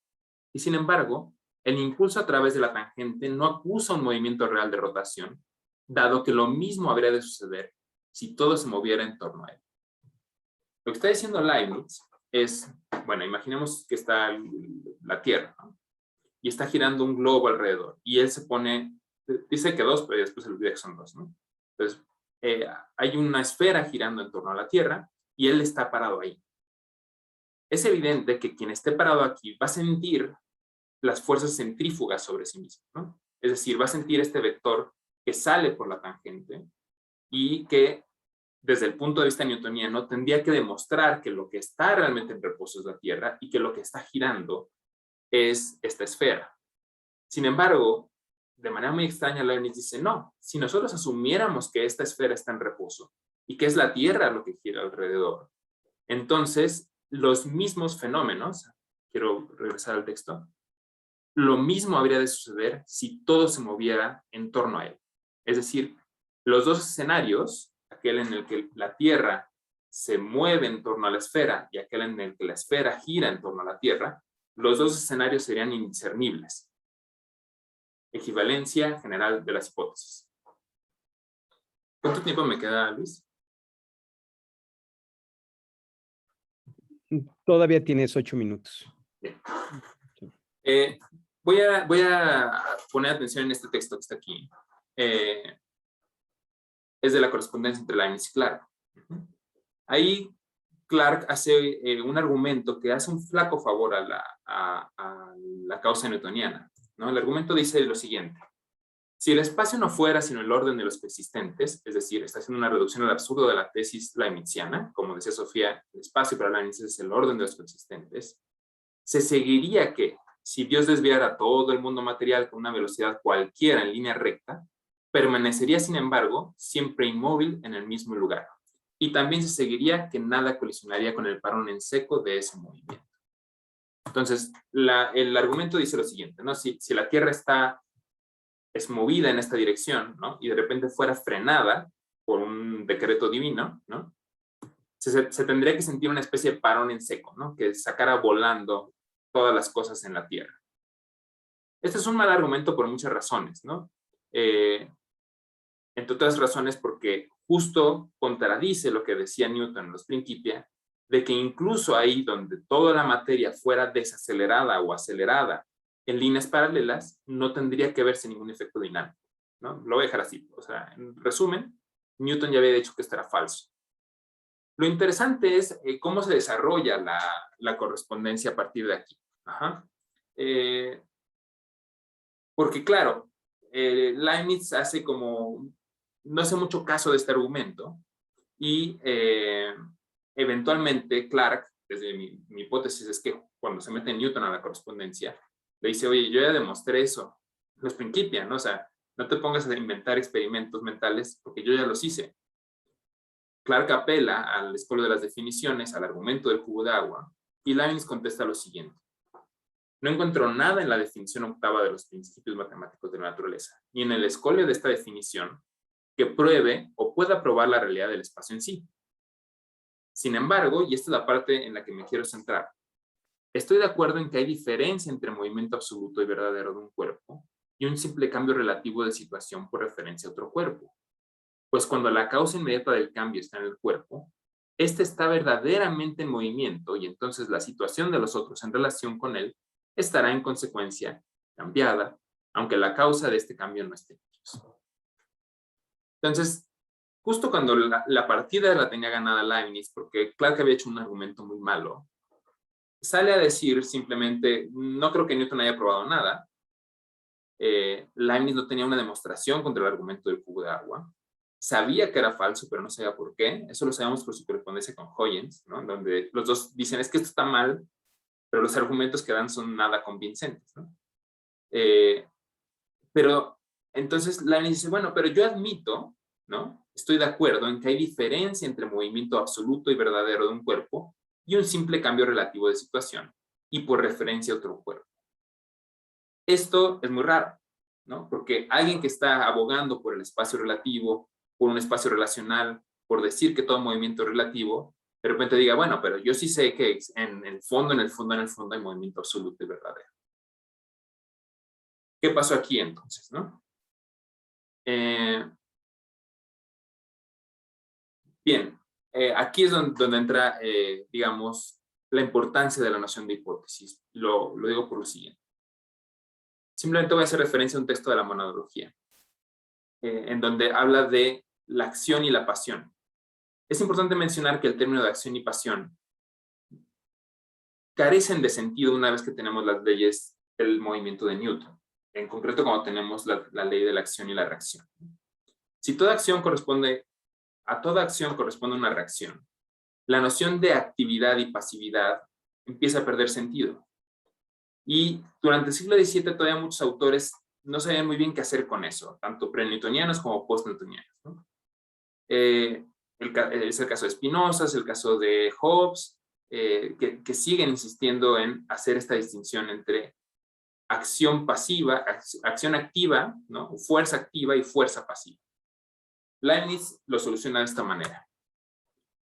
Y sin embargo, el impulso a través de la tangente no acusa un movimiento real de rotación, dado que lo mismo habría de suceder si todo se moviera en torno a él. Lo que está diciendo Leibniz es, bueno, imaginemos que está la Tierra, ¿no? Y está girando un globo alrededor, y él se pone, dice que dos, pero después se olvida que son dos, ¿no? Entonces, hay una esfera girando en torno a la Tierra y él está parado ahí. Es evidente que quien esté parado aquí va a sentir las fuerzas centrífugas sobre sí mismo, ¿no? Es decir, va a sentir este vector que sale por la tangente y que desde el punto de vista newtoniano tendría que demostrar que lo que está realmente en reposo es la Tierra y que lo que está girando es esta esfera. Sin embargo, de manera muy extraña, Leibniz dice, no, si nosotros asumiéramos que esta esfera está en reposo y que es la Tierra lo que gira alrededor, entonces los mismos fenómenos, quiero regresar al texto, lo mismo habría de suceder si todo se moviera en torno a él. Es decir, los dos escenarios, aquel en el que la Tierra se mueve en torno a la esfera y aquel en el que la esfera gira en torno a la Tierra, los dos escenarios serían indiscernibles. Equivalencia general de las hipótesis. ¿Cuánto tiempo me queda, Luis? Todavía tienes 8 minutos. Bien. Voy a poner atención en este texto que está aquí. Es de la correspondencia entre Leibniz y Clarke. Ahí Clarke hace un argumento que hace un flaco favor a la causa newtoniana, ¿no? El argumento dice lo siguiente. Si el espacio no fuera sino el orden de los coexistentes, es decir, está haciendo una reducción al absurdo de la tesis leibniziana, como decía Sofía, el espacio para Leibniz es el orden de los coexistentes, se seguiría que, si Dios desviara todo el mundo material con una velocidad cualquiera en línea recta, permanecería, sin embargo, siempre inmóvil en el mismo lugar. Y también se seguiría que nada colisionaría con el parón en seco de ese movimiento. Entonces, el argumento dice lo siguiente, ¿no? Si la Tierra es movida en esta dirección, ¿no? Y de repente fuera frenada por un decreto divino, ¿no? Se tendría que sentir una especie de parón en seco, ¿no? Que sacara volando todas las cosas en la Tierra. Este es un mal argumento por muchas razones, ¿no? Entre otras razones porque justo contradice lo que decía Newton en los Principia, de que incluso ahí donde toda la materia fuera desacelerada o acelerada en líneas paralelas, no tendría que verse ningún efecto dinámico, ¿no? Lo voy a dejar así. O sea, en resumen, Newton ya había dicho que esto era falso. Lo interesante es cómo se desarrolla la correspondencia a partir de aquí. Ajá. Porque claro, Leibniz no hace mucho caso de este argumento y eventualmente Clarke, desde mi hipótesis es que cuando se mete Newton a la correspondencia, le dice, oye, yo ya demostré eso, los Principia, ¿no? O sea, no te pongas a inventar experimentos mentales porque yo ya los hice. Clarke apela al escollo de las definiciones, al argumento del cubo de agua, y Leibniz contesta lo siguiente. No encuentro nada en la definición octava de los principios matemáticos de la naturaleza, ni en el escollo de esta definición, que pruebe o pueda probar la realidad del espacio en sí. Sin embargo, y esta es la parte en la que me quiero centrar, estoy de acuerdo en que hay diferencia entre movimiento absoluto y verdadero de un cuerpo y un simple cambio relativo de situación por referencia a otro cuerpo. Pues cuando la causa inmediata del cambio está en el cuerpo, este está verdaderamente en movimiento y entonces la situación de los otros en relación con él estará en consecuencia cambiada, aunque la causa de este cambio no esté en ellos. Entonces, justo cuando la partida la tenía ganada Leibniz, porque Clarke había hecho un argumento muy malo, sale a decir simplemente, no creo que Newton haya probado nada. Leibniz no tenía una demostración contra el argumento del cubo de agua. Sabía que era falso, pero no sabía por qué. Eso lo sabemos por su correspondencia con Huygens, ¿no? Donde los dos dicen, es que esto está mal, pero los argumentos que dan son nada convincentes, ¿no? Pero entonces Leibniz dice, bueno, pero yo admito, ¿no? Estoy de acuerdo en que hay diferencia entre movimiento absoluto y verdadero de un cuerpo y un simple cambio relativo de situación, y por referencia a otro cuerpo. Esto es muy raro, ¿no? Porque alguien que está abogando por el espacio relativo, por un espacio relacional, por decir que todo movimiento es relativo, de repente diga, bueno, pero yo sí sé que en el fondo hay movimiento absoluto y verdadero. ¿Qué pasó aquí entonces, no? Bien, aquí es donde entra, digamos, la importancia de la noción de hipótesis. Lo digo por lo siguiente. Simplemente voy a hacer referencia a un texto de la monadología, en donde habla de la acción y la pasión. Es importante mencionar que el término de acción y pasión carecen de sentido una vez que tenemos las leyes del movimiento de Newton, en concreto cuando tenemos la ley de la acción y la reacción. Si a toda acción corresponde una reacción, la noción de actividad y pasividad empieza a perder sentido. Y durante el siglo XVII todavía muchos autores no sabían muy bien qué hacer con eso, tanto pre-newtonianos como post-newtonianos, ¿no? Es el caso de Spinoza, es el caso de Hobbes, que siguen insistiendo en hacer esta distinción entre acción pasiva, acción activa, ¿no? Fuerza activa y fuerza pasiva. Leibniz lo soluciona de esta manera.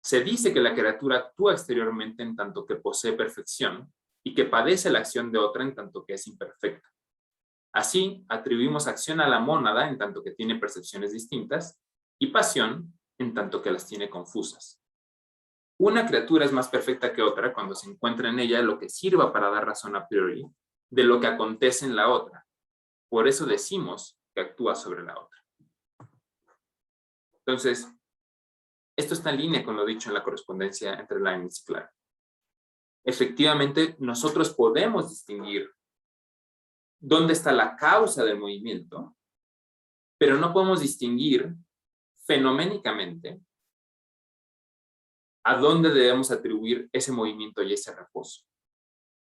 Se dice que la criatura actúa exteriormente en tanto que posee perfección y que padece la acción de otra en tanto que es imperfecta. Así, atribuimos acción a la mónada en tanto que tiene percepciones distintas y pasión en tanto que las tiene confusas. Una criatura es más perfecta que otra cuando se encuentra en ella lo que sirva para dar razón a priori de lo que acontece en la otra. Por eso decimos que actúa sobre la otra. Entonces, esto está en línea con lo dicho en la correspondencia entre Leibniz y Clarke. Efectivamente, nosotros podemos distinguir dónde está la causa del movimiento, pero no podemos distinguir fenoménicamente a dónde debemos atribuir ese movimiento y ese reposo.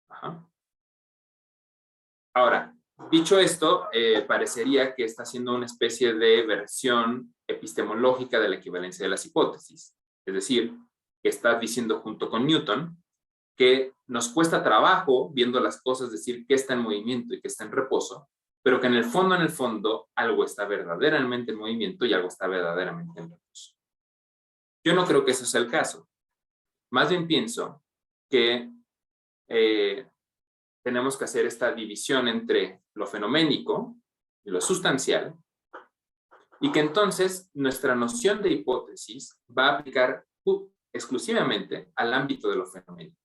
Ajá. Ahora, dicho esto, parecería que está haciendo una especie de versión epistemológica de la equivalencia de las hipótesis. Es decir, que está diciendo junto con Newton que nos cuesta trabajo, viendo las cosas, decir qué está en movimiento y qué está en reposo, pero que en el fondo, algo está verdaderamente en movimiento y algo está verdaderamente en reposo. Yo no creo que eso sea el caso. Más bien pienso que tenemos que hacer esta división entre lo fenoménico y lo sustancial, y que entonces nuestra noción de hipótesis va a aplicar exclusivamente al ámbito de lo fenoménico.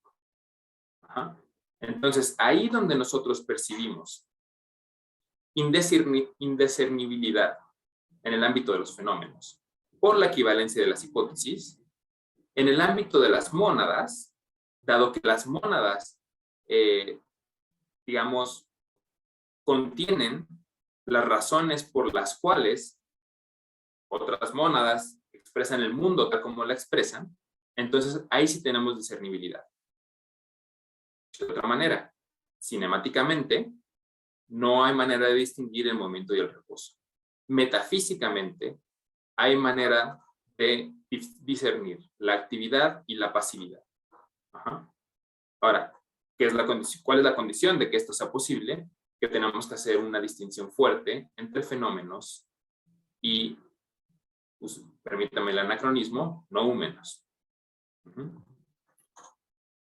Ajá. Entonces, ahí donde nosotros percibimos indiscernibilidad en el ámbito de los fenómenos por la equivalencia de las hipótesis, en el ámbito de las mónadas, dado que las mónadas, digamos, contienen las razones por las cuales otras mónadas expresan el mundo tal como la expresan, entonces ahí sí tenemos discernibilidad. De otra manera, cinemáticamente, no hay manera de distinguir el movimiento y el reposo. Metafísicamente, hay manera de discernir la actividad y la pasividad. Ajá. Ahora, ¿cuál es la condición de que esto sea posible? Que tenemos que hacer una distinción fuerte entre fenómenos y, pues, permítame el anacronismo, no húmenos.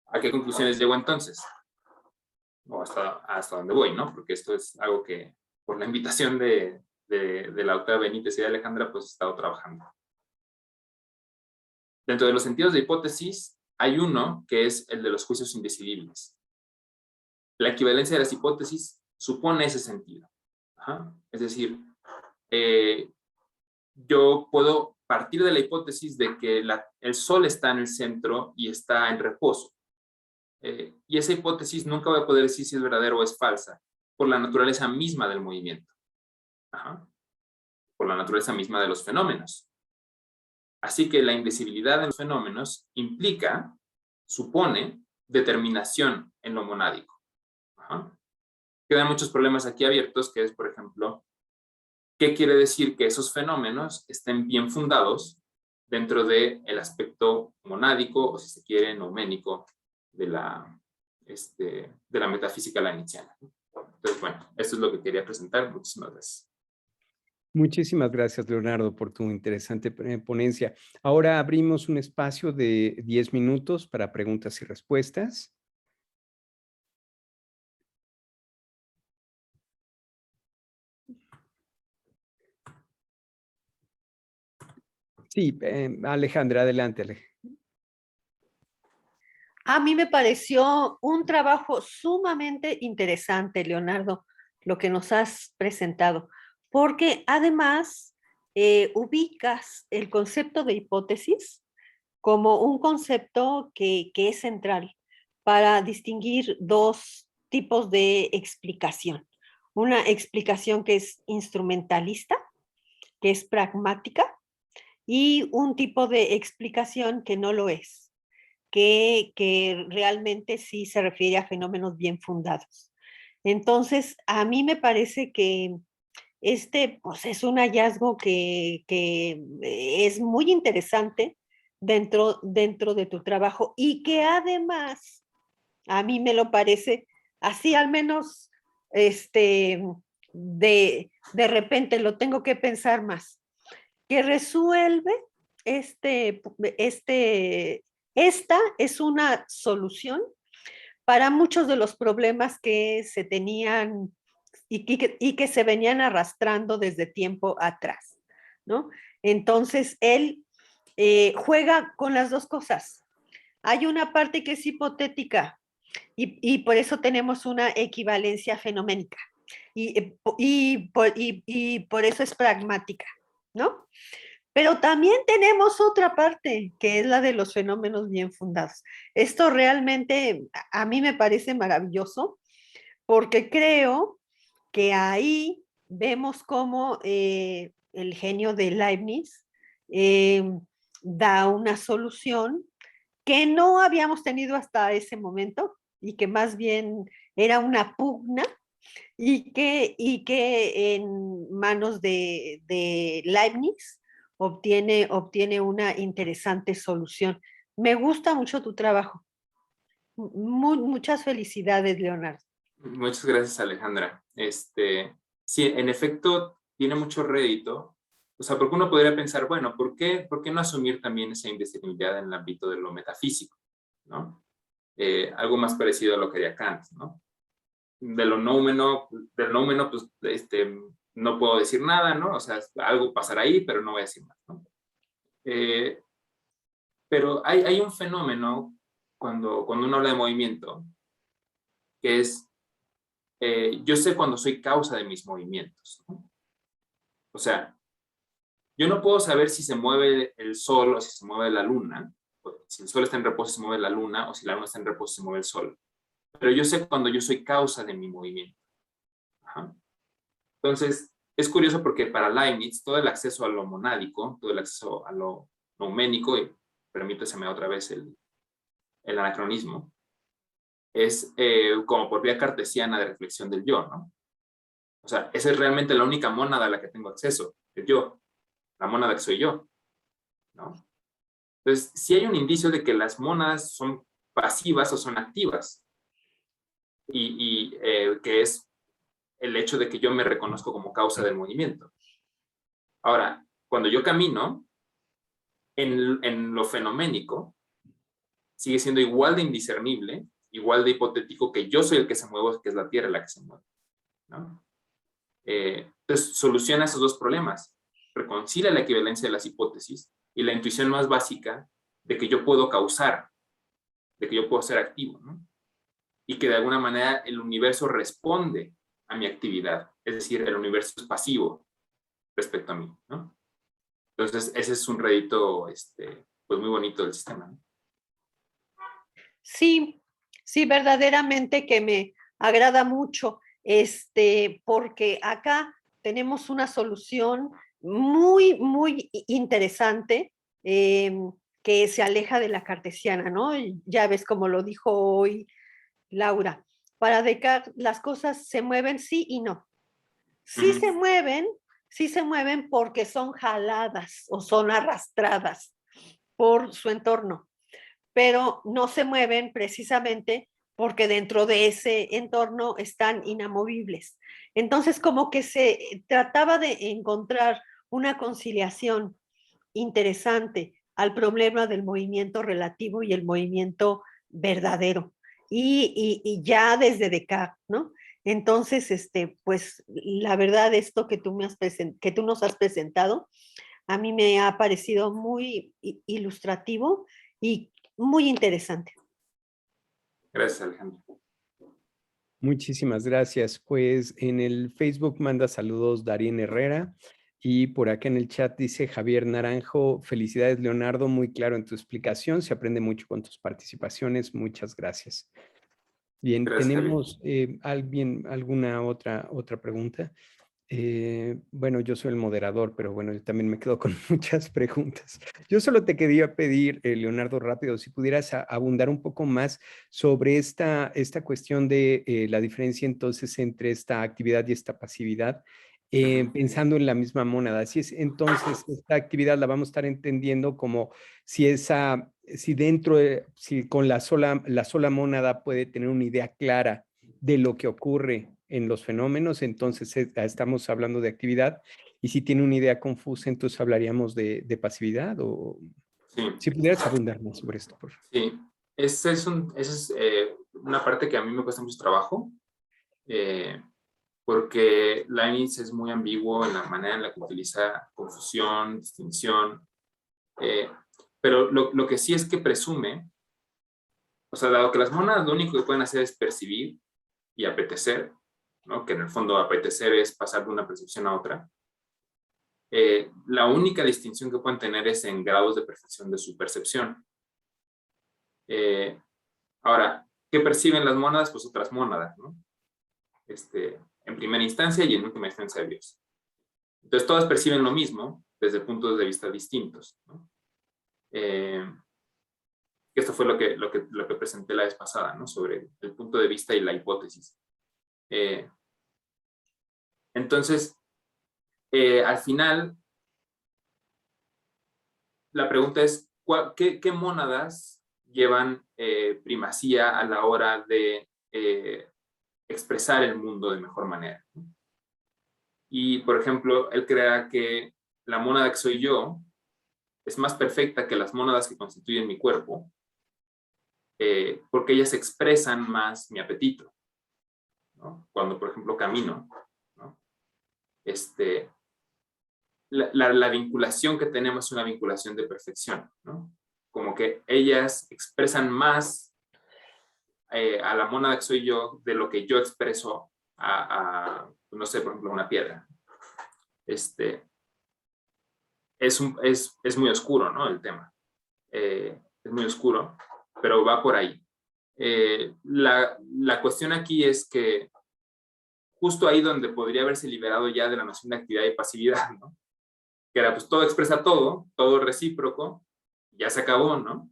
¿A qué conclusiones llego entonces? O hasta dónde voy, ¿no? Porque esto es algo que, por la invitación de la doctora Benítez y de Alejandra, pues he estado trabajando. Dentro de los sentidos de hipótesis, hay uno que es el de los juicios indecidibles. La equivalencia de las hipótesis supone ese sentido. Ajá. Es decir, yo puedo partir de la hipótesis de que el Sol está en el centro y está en reposo. Y esa hipótesis nunca voy a poder decir si es verdadera o es falsa, por la naturaleza misma del movimiento. Ajá. Por la naturaleza misma de los fenómenos. Así que la indecibilidad de los fenómenos supone determinación en lo monádico. Ajá. Quedan muchos problemas aquí abiertos, que es, por ejemplo, ¿qué quiere decir que esos fenómenos estén bien fundados dentro del aspecto monádico, o si se quiere, nouménico, de la metafísica leibniziana? Entonces, bueno, esto es lo que quería presentar. Muchísimas gracias. Muchísimas gracias, Leonardo, por tu interesante ponencia. Ahora abrimos un espacio de 10 minutos para preguntas y respuestas. Sí, Alejandra, adelante. A mí me pareció un trabajo sumamente interesante, Leonardo, lo que nos has presentado, porque además ubicas el concepto de hipótesis como un concepto que es central para distinguir dos tipos de explicación. Una explicación que es instrumentalista, que es pragmática, y un tipo de explicación que no lo es, que realmente sí se refiere a fenómenos bien fundados. Entonces, a mí me parece que pues, es un hallazgo que es muy interesante dentro de tu trabajo y que además, a mí me lo parece, así al menos, de repente lo tengo que pensar más, que resuelve este, esta es una solución para muchos de los problemas que se tenían y que se venían arrastrando desde tiempo atrás, ¿no? Entonces, él juega con las dos cosas. Hay una parte que es hipotética y por eso tenemos una equivalencia fenoménica y por eso es pragmática, ¿no? Pero también tenemos otra parte, que es la de los fenómenos bien fundados. Esto realmente a mí me parece maravilloso porque creo que ahí vemos cómo el genio de Leibniz eh, da una solución que no habíamos tenido hasta ese momento y que más bien era una pugna y que en manos de Leibniz obtiene una interesante solución. Me gusta mucho tu trabajo. Muchas felicidades, Leonardo. Muchas gracias, Alejandra. Sí, en efecto, tiene mucho rédito. O sea, porque uno podría pensar, bueno, ¿por qué no asumir también esa indiscernibilidad en el ámbito de lo metafísico? ¿No? Algo más parecido a lo que haría Kant, ¿no? Del noumeno, pues, no puedo decir nada, ¿no? O sea, algo pasará ahí, pero no voy a decir nada, ¿no? Pero hay un fenómeno cuando uno habla de movimiento, que es, yo sé cuando soy causa de mis movimientos, ¿no? O sea, yo no puedo saber si se mueve el sol o si se mueve la luna, si el sol está en reposo se mueve la luna, o si la luna está en reposo se mueve el sol. Pero yo sé cuando yo soy causa de mi movimiento. Ajá. Entonces, es curioso porque para Leibniz todo el acceso a lo monádico, todo el acceso a lo nouménico, y permíteseme otra vez el anacronismo, es como por vía cartesiana de reflexión del yo, ¿no? O sea, esa es realmente la única mónada a la que tengo acceso, el yo, la mónada que soy yo, ¿no? Entonces, sí hay un indicio de que las mónadas son pasivas o son activas, y que es el hecho de que yo me reconozco como causa del movimiento. Ahora, cuando yo camino, en lo fenoménico, sigue siendo igual de indiscernible, igual de hipotético que yo soy el que se mueve, que es la Tierra la que se mueve, ¿no? Entonces, soluciona esos dos problemas. Reconcilia la equivalencia de las hipótesis y la intuición más básica de que yo puedo causar, de que yo puedo ser activo, ¿no? Y que de alguna manera el universo responde a mi actividad. Es decir, el universo es pasivo respecto a mí, ¿no? Entonces, ese es un rédito, pues muy bonito del sistema, ¿no? Sí, sí, verdaderamente que me agrada mucho, porque acá tenemos una solución muy interesante que se aleja de la cartesiana, ¿no? Y ya ves como lo dijo hoy Laura. Para Descartes las cosas se mueven sí y no. Sí se mueven porque son jaladas o son arrastradas por su entorno, pero no se mueven precisamente porque dentro de ese entorno están inamovibles. Entonces, como que se trataba de encontrar una conciliación interesante al problema del movimiento relativo y el movimiento verdadero. Y ya desde Descartes, ¿no? Entonces, pues la verdad, esto que que tú nos has presentado, a mí me ha parecido muy ilustrativo y muy interesante. Gracias, Alejandro. Muchísimas gracias. Pues en el Facebook manda saludos Darien Herrera. Y por acá en el chat dice Javier Naranjo, felicidades Leonardo, muy claro en tu explicación, se aprende mucho con tus participaciones, muchas gracias. Bien, Gracias, Javier. ¿tenemos alguna otra pregunta? Bueno, yo soy el moderador, pero bueno, yo también me quedo con muchas preguntas. Yo solo te quería pedir, Leonardo, rápido, si pudieras abundar un poco más sobre esta cuestión de la diferencia entonces entre esta actividad y esta pasividad, pensando en la misma mónada. Así es, entonces esta actividad la vamos a estar entendiendo como si si con la sola mónada puede tener una idea clara de lo que ocurre en los fenómenos, entonces estamos hablando de actividad, y si tiene una idea confusa, entonces hablaríamos de pasividad, o Sí, si pudieras abundar más sobre esto, por favor. sí. Esa es una parte que a mí me cuesta mucho trabajo, porque Leibniz es muy ambiguo en la manera en la que utiliza confusión, distinción, pero lo que sí es que presume, o sea, dado que las mónadas lo único que pueden hacer es percibir y apetecer, ¿no? Que en el fondo apetecer es pasar de una percepción a otra, la única distinción que pueden tener es en grados de perfección de su percepción. Ahora, ¿qué perciben las mónadas? Pues otras mónadas, ¿no? En primera instancia y en última instancia Dios. Entonces todas perciben lo mismo desde puntos de vista distintos, ¿no? Esto fue lo que presenté la vez pasada, ¿no? Sobre el punto de vista y la hipótesis. Entonces, al final, la pregunta es, ¿qué mónadas llevan primacía a la hora de expresar el mundo de mejor manera? Y, por ejemplo, él crea que la mónada que soy yo es más perfecta que las mónadas que constituyen mi cuerpo, porque ellas expresan más mi apetito, ¿no? Cuando, por ejemplo, camino, ¿no? La vinculación que tenemos es una vinculación de perfección, ¿no? Como que ellas expresan más a la mónada que soy yo de lo que yo expreso no sé, por ejemplo, una piedra. Es muy oscuro, ¿no? El tema. Es muy oscuro, pero va por ahí. La cuestión aquí es que justo ahí donde podría haberse liberado ya de la noción de actividad y pasividad, ¿no? Que era pues todo expresa todo recíproco, ya se acabó, ¿no?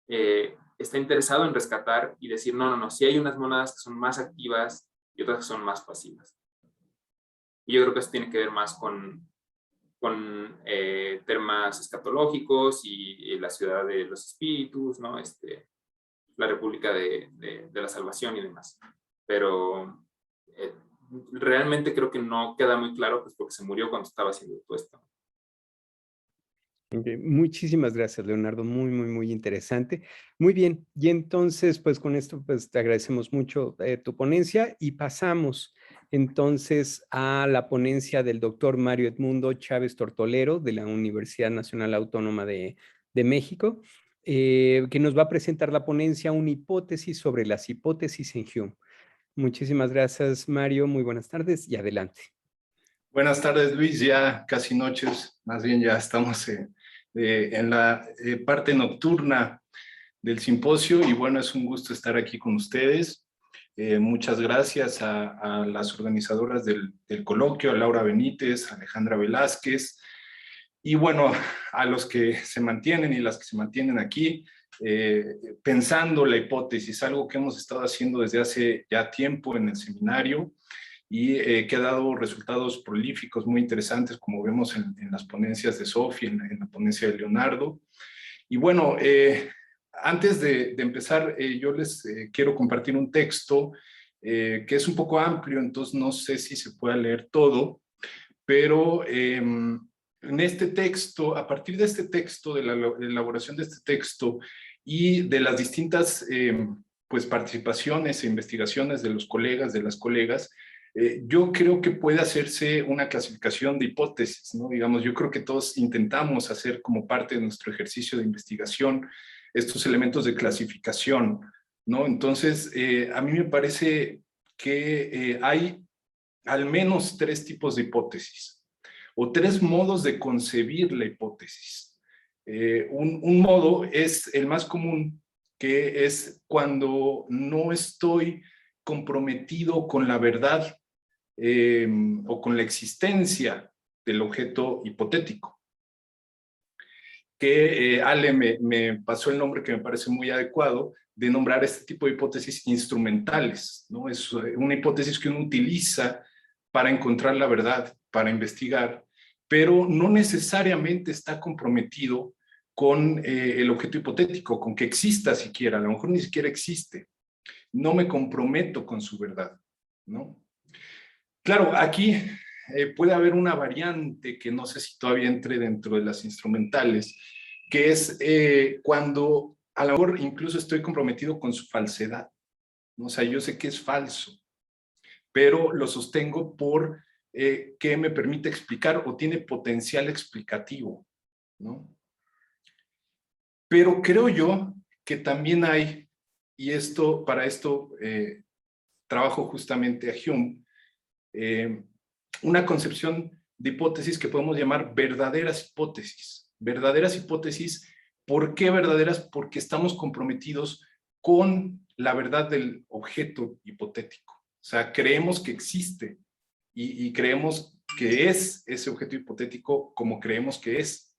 Está interesado en rescatar y decir, no, sí hay unas mónadas que son más activas y otras que son más pasivas. Y yo creo que eso tiene que ver más con temas escatológicos y la ciudad de los espíritus, ¿no? La República de la Salvación y demás. Pero realmente creo que no queda muy claro, pues porque se murió cuando estaba haciendo todo esto. Okay. Muchísimas gracias, Leonardo, muy interesante. Muy bien, y entonces pues con esto pues te agradecemos mucho tu ponencia, y pasamos entonces a la ponencia del doctor Mario Edmundo Chávez Tortolero de la Universidad Nacional Autónoma de México, que nos va a presentar la ponencia Una hipótesis sobre las hipótesis en Hume. Muchísimas gracias, Mario, muy buenas tardes y adelante. Buenas tardes, Luis, ya casi noches, más bien ya estamos en la parte nocturna del simposio, y bueno, es un gusto estar aquí con ustedes. Muchas gracias a las organizadoras del coloquio, a Laura Benítez, a Alejandra Velázquez, y bueno, a los que se mantienen y las que se mantienen aquí, pensando la hipótesis, algo que hemos estado haciendo desde hace ya tiempo en el seminario, y que ha dado resultados prolíficos muy interesantes, como vemos en las ponencias de Sofía, en la ponencia de Leonardo. Y bueno, antes de empezar, yo les quiero compartir un texto que es un poco amplio, entonces no sé si se pueda leer todo, pero en este texto, a partir de este texto, de la elaboración de este texto y de las distintas pues participaciones e investigaciones de los colegas, de las colegas, yo creo que puede hacerse una clasificación de hipótesis, ¿no? Digamos, yo creo que todos intentamos hacer como parte de nuestro ejercicio de investigación estos elementos de clasificación, ¿no? Entonces, a mí me parece que hay al menos 3 tipos de hipótesis. o tres modos de concebir la hipótesis. Un modo es el más común, que es cuando no estoy comprometido con la verdad o con la existencia del objeto hipotético. Que Ale me pasó el nombre que me parece muy adecuado, de nombrar este tipo de hipótesis instrumentales, ¿no? Es una hipótesis que uno utiliza para encontrar la verdad, para investigar, pero no necesariamente está comprometido con el objeto hipotético, con que exista siquiera, a lo mejor ni siquiera existe. No me comprometo con su verdad, ¿no? Claro, aquí puede haber una variante que no sé si todavía entre dentro de las instrumentales, que es cuando a lo mejor incluso estoy comprometido con su falsedad, ¿no? O sea, yo sé que es falso, pero lo sostengo por que me permite explicar o tiene potencial explicativo, ¿no? Pero creo yo que también hay, y para esto trabajo justamente a Hume, una concepción de hipótesis que podemos llamar verdaderas hipótesis. Verdaderas hipótesis, ¿por qué verdaderas? Porque estamos comprometidos con la verdad del objeto hipotético. O sea, creemos que existe y creemos que es ese objeto hipotético como creemos que es.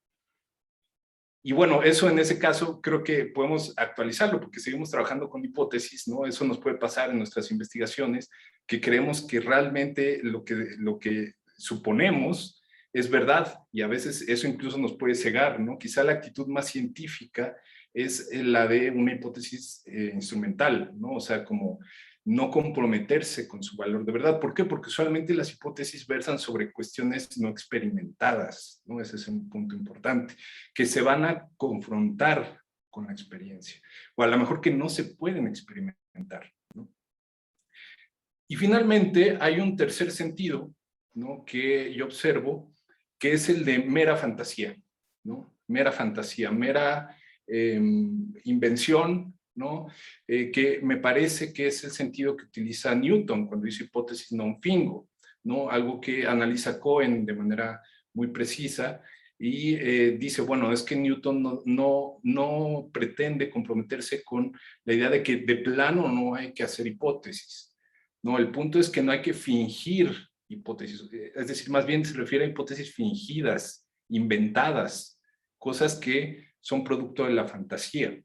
Y bueno, eso en ese caso creo que podemos actualizarlo porque seguimos trabajando con hipótesis, ¿no? Eso nos puede pasar en nuestras investigaciones, que creemos que realmente lo que suponemos es verdad y a veces eso incluso nos puede cegar, ¿no? Quizá la actitud más científica es la de una hipótesis instrumental, ¿no? O sea, como no comprometerse con su valor de verdad. ¿Por qué? Porque usualmente las hipótesis versan sobre cuestiones no experimentadas, ¿no? Ese es un punto importante, que se van a confrontar con la experiencia, o a lo mejor que no se pueden experimentar, ¿no? Y finalmente hay un tercer sentido, ¿no? Que yo observo, que es el de mera fantasía, ¿no? Mera fantasía, mera invención, ¿no? Que me parece que es el sentido que utiliza Newton cuando dice hipótesis non fingo, ¿no? Algo que analiza Cohen de manera muy precisa y dice, bueno, es que Newton no pretende comprometerse con la idea de que de plano no hay que hacer hipótesis, ¿no? El punto es que no hay que fingir hipótesis, es decir, más bien se refiere a hipótesis fingidas, inventadas, cosas que son producto de la fantasía,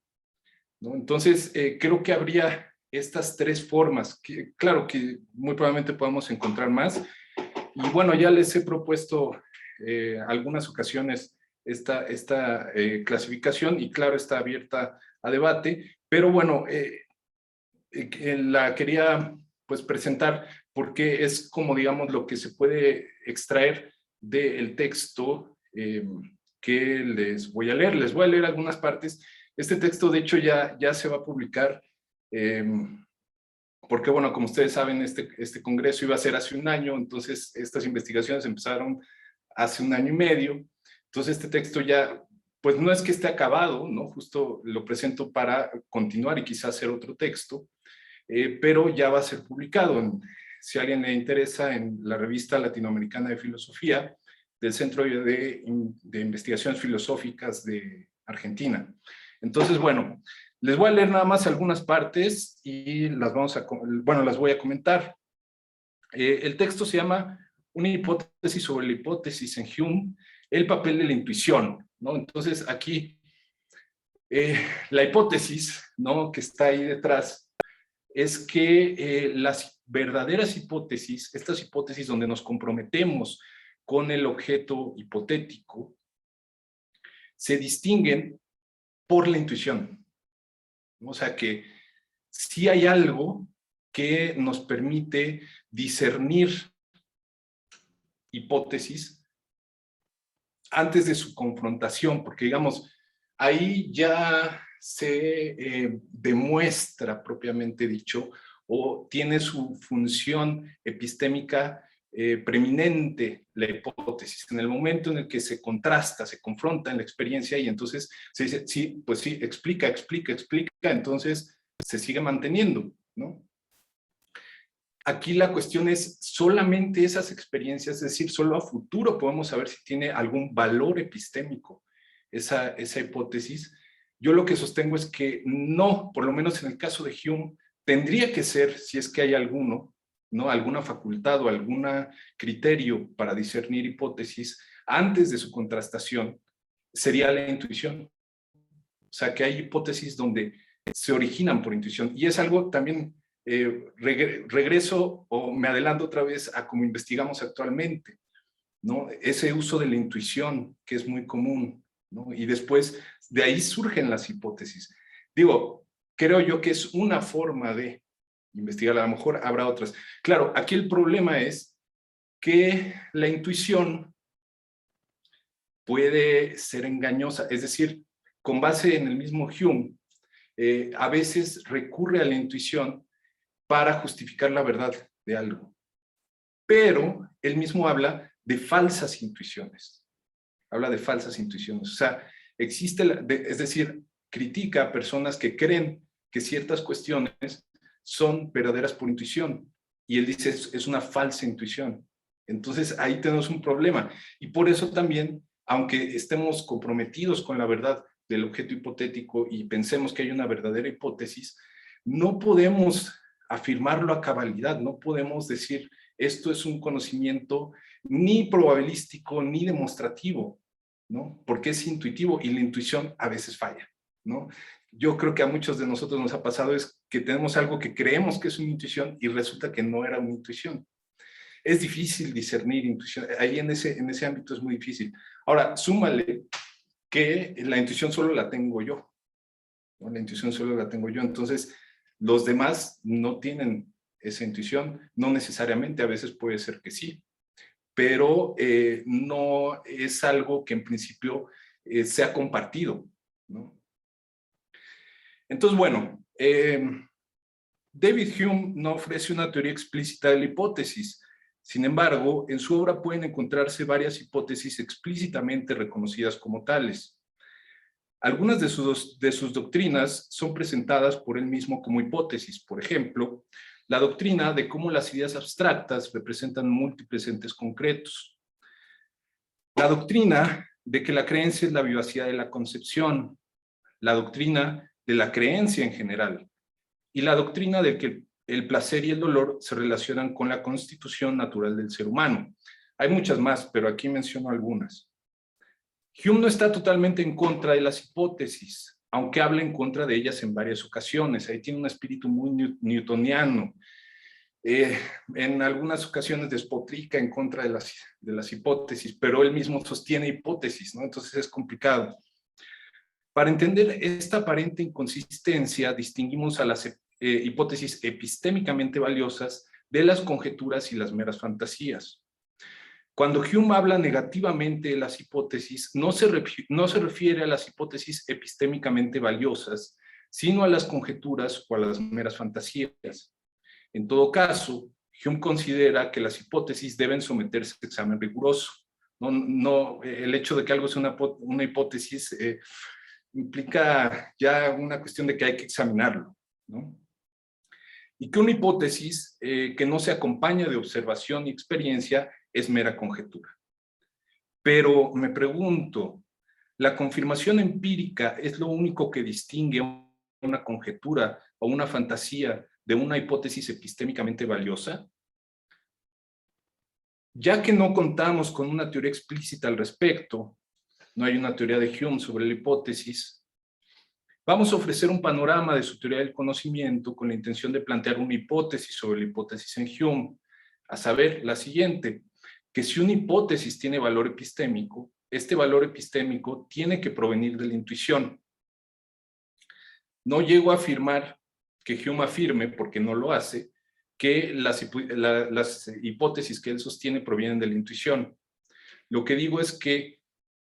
¿no? Entonces, creo que habría estas tres formas, que, claro que muy probablemente podamos encontrar más, y bueno, ya les he propuesto algunas ocasiones esta clasificación, y claro, está abierta a debate, pero bueno, la quería pues presentar porque es como, digamos, lo que se puede extraer del texto que les voy a leer. Les voy a leer algunas partes. Este texto, de hecho, ya se va a publicar porque, bueno, como ustedes saben, este congreso iba a ser hace un año, entonces estas investigaciones empezaron hace un año y medio. Entonces este texto ya, pues no es que esté acabado, ¿no? Justo lo presento para continuar y quizás hacer otro texto, pero ya va a ser publicado. Si a alguien le interesa, en la revista latinoamericana de filosofía del Centro de Investigaciones Filosóficas de Argentina. Entonces, bueno, les voy a leer nada más algunas partes y las voy a comentar. El texto se llama Una hipótesis sobre la hipótesis en Hume, el papel de la intuición, ¿no? Entonces, aquí, la hipótesis, ¿no?, que está ahí detrás, es que las verdaderas hipótesis, estas hipótesis donde nos comprometemos con el objeto hipotético, se distinguen por la intuición. O sea que sí hay algo que nos permite discernir hipótesis antes de su confrontación, porque digamos, ahí ya se demuestra propiamente dicho, o tiene su función epistémica preeminente la hipótesis, en el momento en el que se contrasta, se confronta en la experiencia y entonces se dice, sí, pues sí, explica, entonces se sigue manteniendo, ¿no? aquí la cuestión es solamente esas experiencias, es decir, solo a futuro podemos saber si tiene algún valor epistémico esa hipótesis. Yo lo que sostengo es que no, por lo menos en el caso de Hume, tendría que ser, si es que hay alguno, ¿no? Alguna facultad o algún criterio para discernir hipótesis antes de su contrastación, sería la intuición. O sea, que hay hipótesis donde se originan por intuición. Y es algo también, regreso o me adelanto otra vez a cómo investigamos actualmente, ¿no? Ese uso de la intuición que es muy común, ¿no? Y después de ahí surgen las hipótesis. Digo, creo yo que es una forma de investigar, a lo mejor habrá otras. Claro, aquí el problema es que la intuición puede ser engañosa, es decir, con base en el mismo Hume, a veces recurre a la intuición para justificar la verdad de algo. Pero él mismo habla de falsas intuiciones. Habla de falsas intuiciones. O sea, existe, es decir, critica a personas que creen que ciertas cuestiones son verdaderas por intuición. Y él dice, es una falsa intuición. Entonces, ahí tenemos un problema. Y por eso también, aunque estemos comprometidos con la verdad del objeto hipotético y pensemos que hay una verdadera hipótesis, no podemos afirmarlo a cabalidad, no podemos decir esto es un conocimiento ni probabilístico ni demostrativo, ¿no? Porque es intuitivo y la intuición a veces falla, ¿no? Yo creo que a muchos de nosotros nos ha pasado es que tenemos algo que creemos que es una intuición y resulta que no era una intuición. Es difícil discernir intuición, ahí en ese ámbito es muy difícil. Ahora, súmale que la intuición solo la tengo yo, ¿no? La intuición solo la tengo yo, entonces los demás no tienen esa intuición, no necesariamente, a veces puede ser que sí, pero no es algo que en principio sea compartido, ¿no? Entonces, bueno, David Hume no ofrece una teoría explícita de la hipótesis. Sin embargo, en su obra pueden encontrarse varias hipótesis explícitamente reconocidas como tales. Algunas de sus doctrinas son presentadas por él mismo como hipótesis. Por ejemplo, la doctrina de cómo las ideas abstractas representan múltiples entes concretos. La doctrina de que la creencia es la vivacidad de la concepción. La doctrina de la creencia en general. Y la doctrina de que el placer y el dolor se relacionan con la constitución natural del ser humano. Hay muchas más, pero aquí menciono algunas. Hume no está totalmente en contra de las hipótesis, aunque habla en contra de ellas en varias ocasiones. Ahí tiene un espíritu muy newtoniano. En algunas ocasiones despotrica en contra de las hipótesis, pero él mismo sostiene hipótesis, ¿no? Entonces es complicado. Para entender esta aparente inconsistencia, distinguimos a las hipótesis epistémicamente valiosas de las conjeturas y las meras fantasías. Cuando Hume habla negativamente de las hipótesis, no se refiere a las hipótesis epistémicamente valiosas, sino a las conjeturas o a las meras fantasías. En todo caso, Hume considera que las hipótesis deben someterse a examen riguroso. No, el hecho de que algo sea una hipótesis implica ya una cuestión de que hay que examinarlo, ¿no? Y que una hipótesis que no se acompaña de observación y experiencia es mera conjetura. Pero me pregunto, ¿la confirmación empírica es lo único que distingue una conjetura o una fantasía de una hipótesis epistémicamente valiosa? Ya que no contamos con una teoría explícita al respecto, no hay una teoría de Hume sobre la hipótesis, vamos a ofrecer un panorama de su teoría del conocimiento con la intención de plantear una hipótesis sobre la hipótesis en Hume, a saber, la siguiente, que si una hipótesis tiene valor epistémico, este valor epistémico tiene que provenir de la intuición. No llego a afirmar que Hume afirme, porque no lo hace, que las hipótesis que él sostiene provienen de la intuición. Lo que digo es que,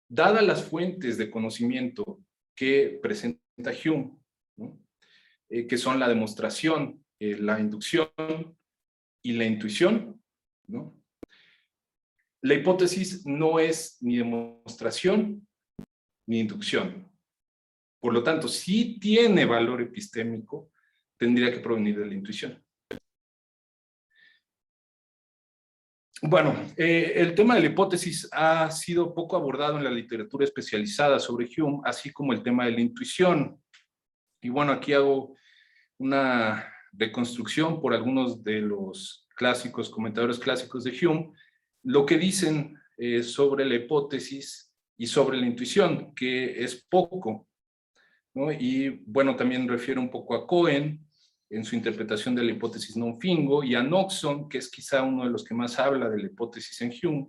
dadas las fuentes de conocimiento que presenta Hume, ¿no? Que son la demostración, la inducción y la intuición, ¿no? La hipótesis no es ni demostración ni inducción. Por lo tanto, si tiene valor epistémico, tendría que provenir de la intuición. Bueno, el tema de la hipótesis ha sido poco abordado en la literatura especializada sobre Hume, así como el tema de la intuición. Y bueno, aquí hago una reconstrucción por algunos de los clásicos, comentadores clásicos de Hume, lo que dicen sobre la hipótesis y sobre la intuición, que es poco, ¿no? Y bueno, también refiero un poco a Cohen en su interpretación de la hipótesis non-fingo, y a Knoxon, que es quizá uno de los que más habla de la hipótesis en Hume,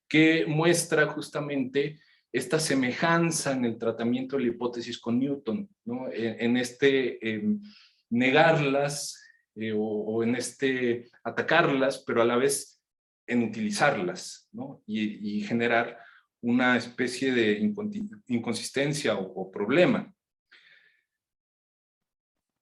que muestra justamente esta semejanza en el tratamiento de la hipótesis con Newton, ¿no? En este negarlas o en este atacarlas, pero a la vez en utilizarlas, ¿no? Y generar una especie de inconsistencia o problema.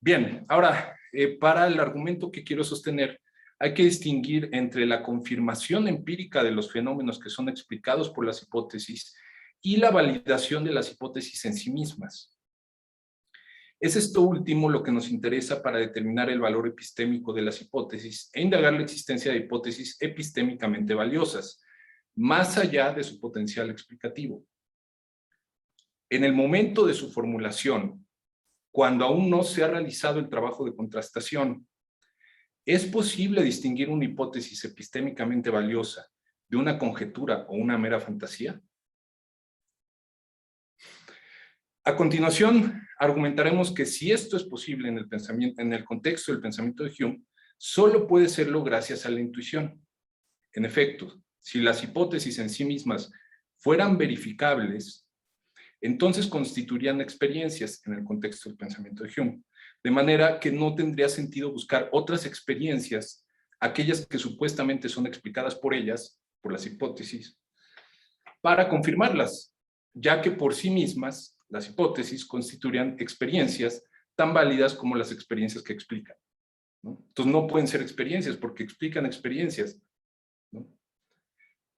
Bien, ahora, para el argumento que quiero sostener, hay que distinguir entre la confirmación empírica de los fenómenos que son explicados por las hipótesis y la validación de las hipótesis en sí mismas. Es esto último lo que nos interesa para determinar el valor epistémico de las hipótesis e indagar la existencia de hipótesis epistémicamente valiosas, más allá de su potencial explicativo. En el momento de su formulación, cuando aún no se ha realizado el trabajo de contrastación, ¿es posible distinguir una hipótesis epistémicamente valiosa de una conjetura o una mera fantasía? A continuación, argumentaremos que si esto es posible en el pensamiento, en el contexto del pensamiento de Hume, solo puede serlo gracias a la intuición. En efecto, si las hipótesis en sí mismas fueran verificables, entonces constituirían experiencias en el contexto del pensamiento de Hume, de manera que no tendría sentido buscar otras experiencias, aquellas que supuestamente son explicadas por ellas, por las hipótesis, para confirmarlas, ya que por sí mismas las hipótesis constituirían experiencias tan válidas como las experiencias que explican, ¿no? Entonces no pueden ser experiencias porque explican experiencias, ¿no?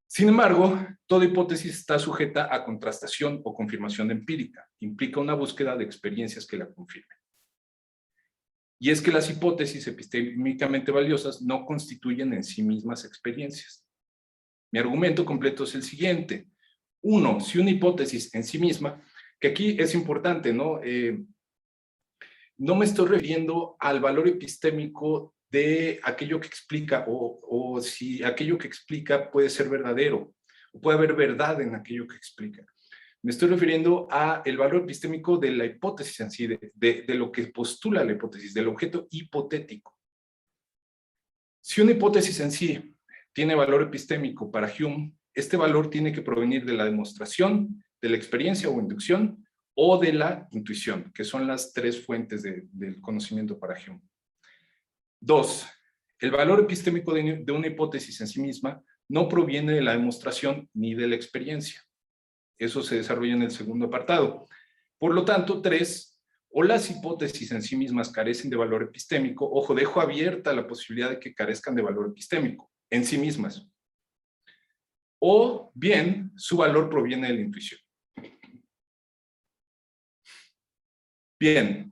Sin embargo, toda hipótesis está sujeta a contrastación o confirmación empírica. Implica una búsqueda de experiencias que la confirmen. Y es que las hipótesis epistémicamente valiosas no constituyen en sí mismas experiencias. Mi argumento completo es el siguiente. Uno, si una hipótesis en sí misma, que aquí es importante, ¿no? No me estoy refiriendo al valor epistémico de aquello que explica o si aquello que explica puede ser verdadero o puede haber verdad en aquello que explica. Me estoy refiriendo al valor epistémico de la hipótesis en sí, de lo que postula la hipótesis, del objeto hipotético. Si una hipótesis en sí tiene valor epistémico para Hume, este valor tiene que provenir de la demostración, de la experiencia o inducción, o de la intuición, que son las tres fuentes del conocimiento para Hume. Dos, el valor epistémico de una hipótesis en sí misma no proviene de la demostración ni de la experiencia. Eso se desarrolla en el segundo apartado. Por lo tanto, tres, o las hipótesis en sí mismas carecen de valor epistémico, ojo, dejo abierta la posibilidad de que carezcan de valor epistémico en sí mismas, o bien su valor proviene de la intuición. Bien.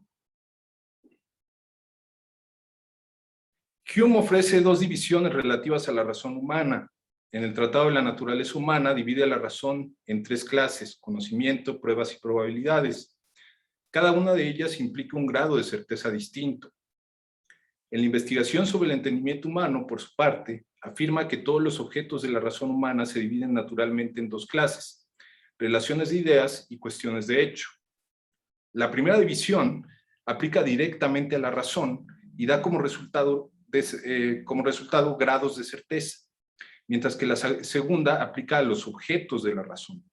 Hume ofrece dos divisiones relativas a la razón humana. En el Tratado de la Naturaleza Humana divide a la razón en tres clases: conocimiento, pruebas y probabilidades. Cada una de ellas implica un grado de certeza distinto. En la investigación sobre el entendimiento humano, por su parte, afirma que todos los objetos de la razón humana se dividen naturalmente en dos clases: relaciones de ideas y cuestiones de hecho. La primera división aplica directamente a la razón y da como resultado grados de certeza, mientras que la segunda aplica a los objetos de la razón.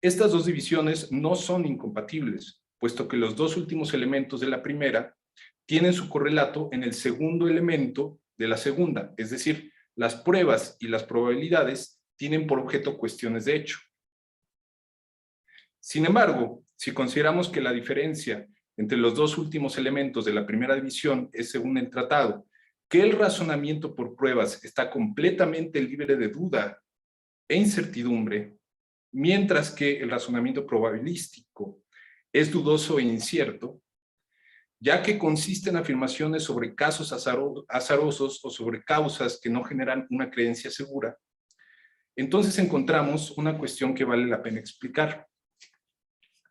Estas dos divisiones no son incompatibles, puesto que los dos últimos elementos de la primera tienen su correlato en el segundo elemento de la segunda, es decir, las pruebas y las probabilidades tienen por objeto cuestiones de hecho. Sin embargo, si consideramos que la diferencia entre los dos últimos elementos de la primera división es, según el tratado, que el razonamiento por pruebas está completamente libre de duda e incertidumbre, mientras que el razonamiento probabilístico es dudoso e incierto, ya que consiste en afirmaciones sobre casos azarosos o sobre causas que no generan una creencia segura, entonces encontramos una cuestión que vale la pena explicar.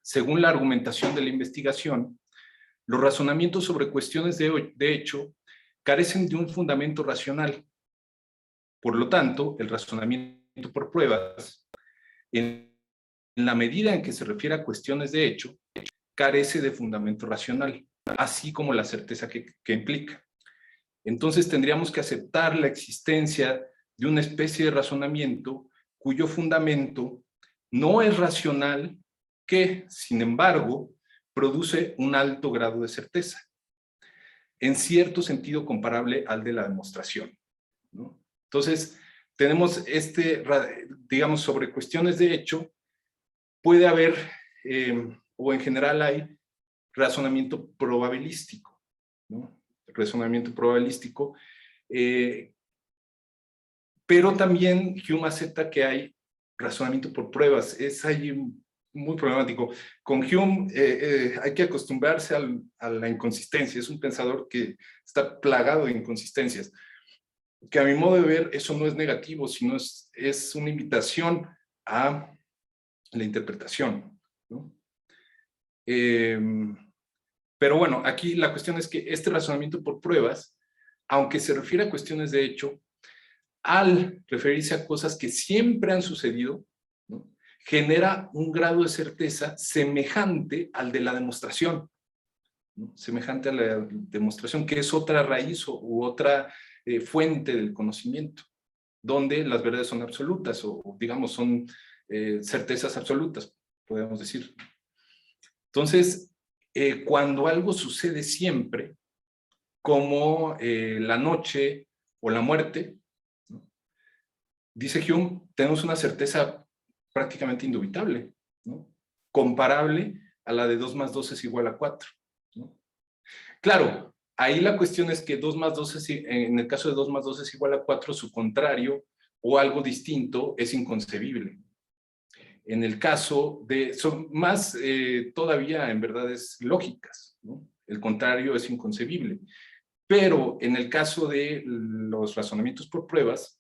Según la argumentación de la investigación, los razonamientos sobre cuestiones de hecho carecen de un fundamento racional. Por lo tanto, el razonamiento por pruebas, en la medida en que se refiere a cuestiones de hecho, carece de fundamento racional, así como la certeza que implica. Entonces tendríamos que aceptar la existencia de una especie de razonamiento cuyo fundamento no es racional, que, sin embargo, produce un alto grado de certeza, en cierto sentido comparable al de la demostración, ¿no? Entonces, tenemos digamos, sobre cuestiones de hecho, puede haber, o en general hay, razonamiento probabilístico, ¿no? Razonamiento probabilístico, pero también Hume acepta que hay razonamiento por pruebas. Es ahí muy problemático. Con Hume hay que acostumbrarse a la inconsistencia. Es un pensador que está plagado de inconsistencias, que a mi modo de ver eso no es negativo, sino es una invitación a la interpretación, ¿no? Pero bueno, aquí la cuestión es que este razonamiento por pruebas, aunque se refiere a cuestiones de hecho, al referirse a cosas que siempre han sucedido, ¿no?, genera un grado de certeza semejante al de la demostración, ¿no? Semejante a la demostración, que es otra raíz u otra fuente del conocimiento, donde las verdades son absolutas, o digamos son certezas absolutas, podemos decir. Entonces, cuando algo sucede siempre, como la noche o la muerte, ¿no?, dice Hume, tenemos una certeza prácticamente indubitable, ¿no?, comparable a la de 2 más 2 es igual a 4, ¿no? Claro, ahí la cuestión es que 2 más 2 en el caso de 2 más 2 es igual a 4, su contrario o algo distinto es inconcebible. En el caso de, son más todavía en verdades lógicas, ¿no? El contrario es inconcebible. Pero en el caso de los razonamientos por pruebas,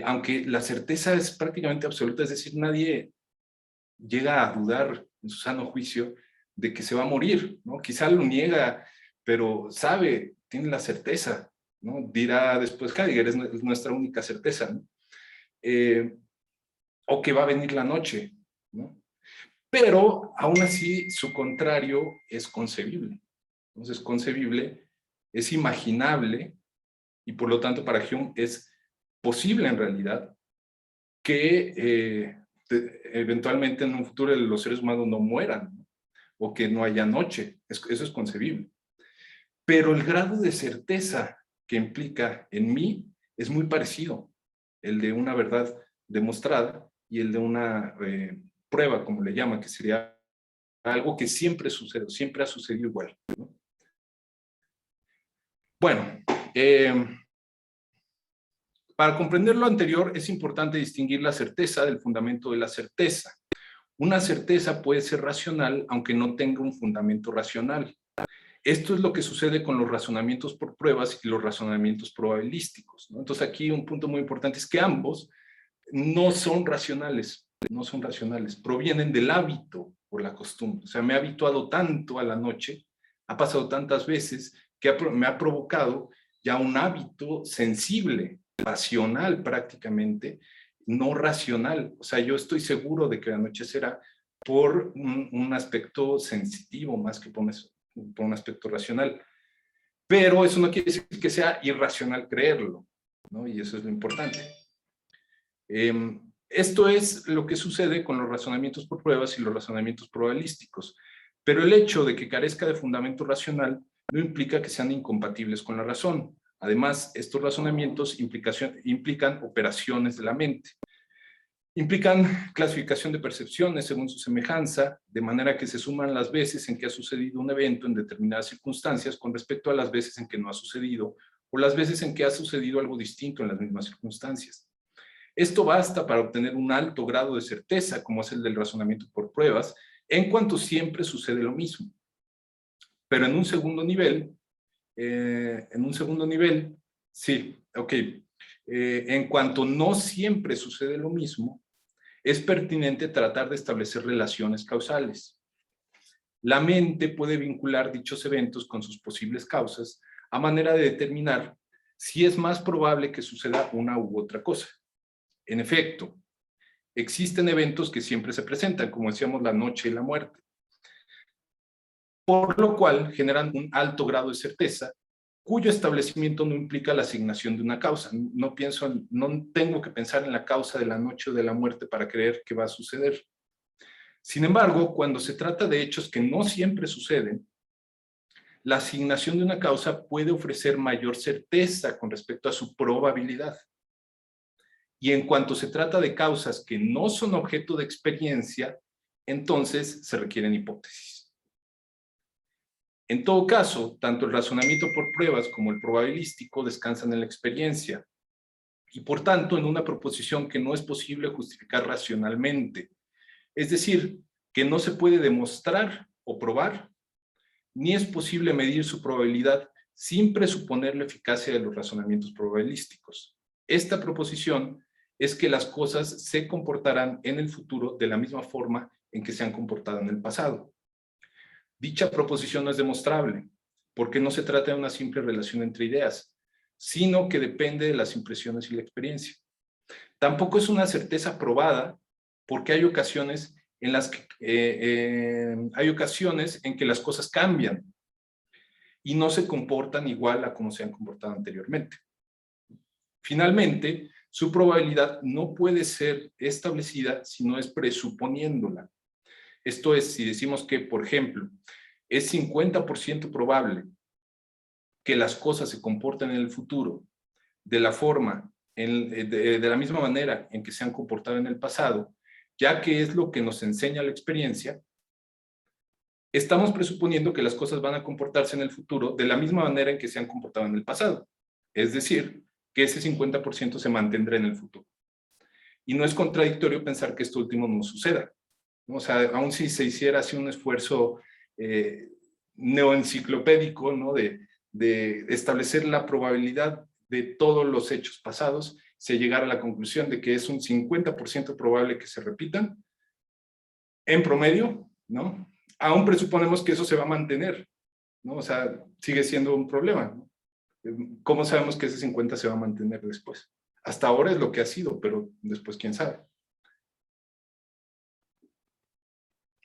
aunque la certeza es prácticamente absoluta, es decir, nadie llega a dudar en su sano juicio de que se va a morir, ¿no? Quizá lo niega, pero sabe, tiene la certeza, ¿no? Dirá después Heidegger, es nuestra única certeza, ¿no? O que va a venir la noche, ¿no? Pero aún así su contrario es concebible. Entonces, concebible es imaginable y por lo tanto para Hume es posible en realidad que eventualmente en un futuro los seres humanos no mueran, ¿no?, o que no haya noche. Eso es concebible. Pero el grado de certeza que implica en mí es muy parecido, el de una verdad demostrada y el de una prueba, como le llama, que sería algo que siempre sucede, siempre ha sucedido igual, ¿no? Bueno, para comprender lo anterior es importante distinguir la certeza del fundamento de la certeza. Una certeza puede ser racional aunque no tenga un fundamento racional. Esto es lo que sucede con los razonamientos por pruebas y los razonamientos probabilísticos, ¿no? Entonces aquí un punto muy importante es que ambos no son racionales, provienen del hábito o la costumbre. O sea, me he habituado tanto a la noche, ha pasado tantas veces que me ha provocado ya un hábito sensible, pasional prácticamente, no racional. O sea, yo estoy seguro de que anochecerá por un aspecto sensitivo más que por un aspecto racional. Pero eso no quiere decir que sea irracional creerlo, ¿no? Y eso es lo importante. Esto es lo que sucede con los razonamientos por pruebas y los razonamientos probabilísticos. Pero el hecho de que carezca de fundamento racional no implica que sean incompatibles con la razón. Además, estos razonamientos implican operaciones de la mente. Implican clasificación de percepciones según su semejanza, de manera que se suman las veces en que ha sucedido un evento en determinadas circunstancias con respecto a las veces en que no ha sucedido, o las veces en que ha sucedido algo distinto en las mismas circunstancias. Esto basta para obtener un alto grado de certeza, como es el del razonamiento por pruebas, en cuanto siempre sucede lo mismo. Pero en un segundo nivel, sí, ok. En cuanto no siempre sucede lo mismo, es pertinente tratar de establecer relaciones causales. La mente puede vincular dichos eventos con sus posibles causas a manera de determinar si es más probable que suceda una u otra cosa. En efecto, existen eventos que siempre se presentan, como decíamos, la noche y la muerte, por lo cual generan un alto grado de certeza, cuyo establecimiento no implica la asignación de una causa. No tengo que pensar en la causa de la noche o de la muerte para creer que va a suceder. Sin embargo, cuando se trata de hechos que no siempre suceden, la asignación de una causa puede ofrecer mayor certeza con respecto a su probabilidad. Y en cuanto se trata de causas que no son objeto de experiencia, entonces se requieren hipótesis. En todo caso, tanto el razonamiento por pruebas como el probabilístico descansan en la experiencia y por tanto en una proposición que no es posible justificar racionalmente. Es decir, que no se puede demostrar o probar, ni es posible medir su probabilidad sin presuponer la eficacia de los razonamientos probabilísticos. Esta proposición es que las cosas se comportarán en el futuro de la misma forma en que se han comportado en el pasado. Dicha proposición no es demostrable, porque no se trata de una simple relación entre ideas, sino que depende de las impresiones y la experiencia. Tampoco es una certeza probada, porque hay ocasiones en las que las cosas cambian y no se comportan igual a como se han comportado anteriormente. Finalmente, su probabilidad no puede ser establecida si no es presuponiéndola. Esto es, si decimos que, por ejemplo, es 50% probable que las cosas se comporten en el futuro de la misma manera en que se han comportado en el pasado, ya que es lo que nos enseña la experiencia, estamos presuponiendo que las cosas van a comportarse en el futuro de la misma manera en que se han comportado en el pasado. Es decir, que ese 50% se mantendrá en el futuro. Y no es contradictorio pensar que esto último no suceda. O sea, aun si se hiciera así un esfuerzo neoenciclopédico, ¿no? de establecer la probabilidad de todos los hechos pasados, se llegara a la conclusión de que es un 50% probable que se repitan, en promedio, ¿no? Aún presuponemos que eso se va a mantener, ¿no? O sea, sigue siendo un problema, ¿no? ¿Cómo sabemos que ese 50 se va a mantener después? Hasta ahora es lo que ha sido, pero después quién sabe.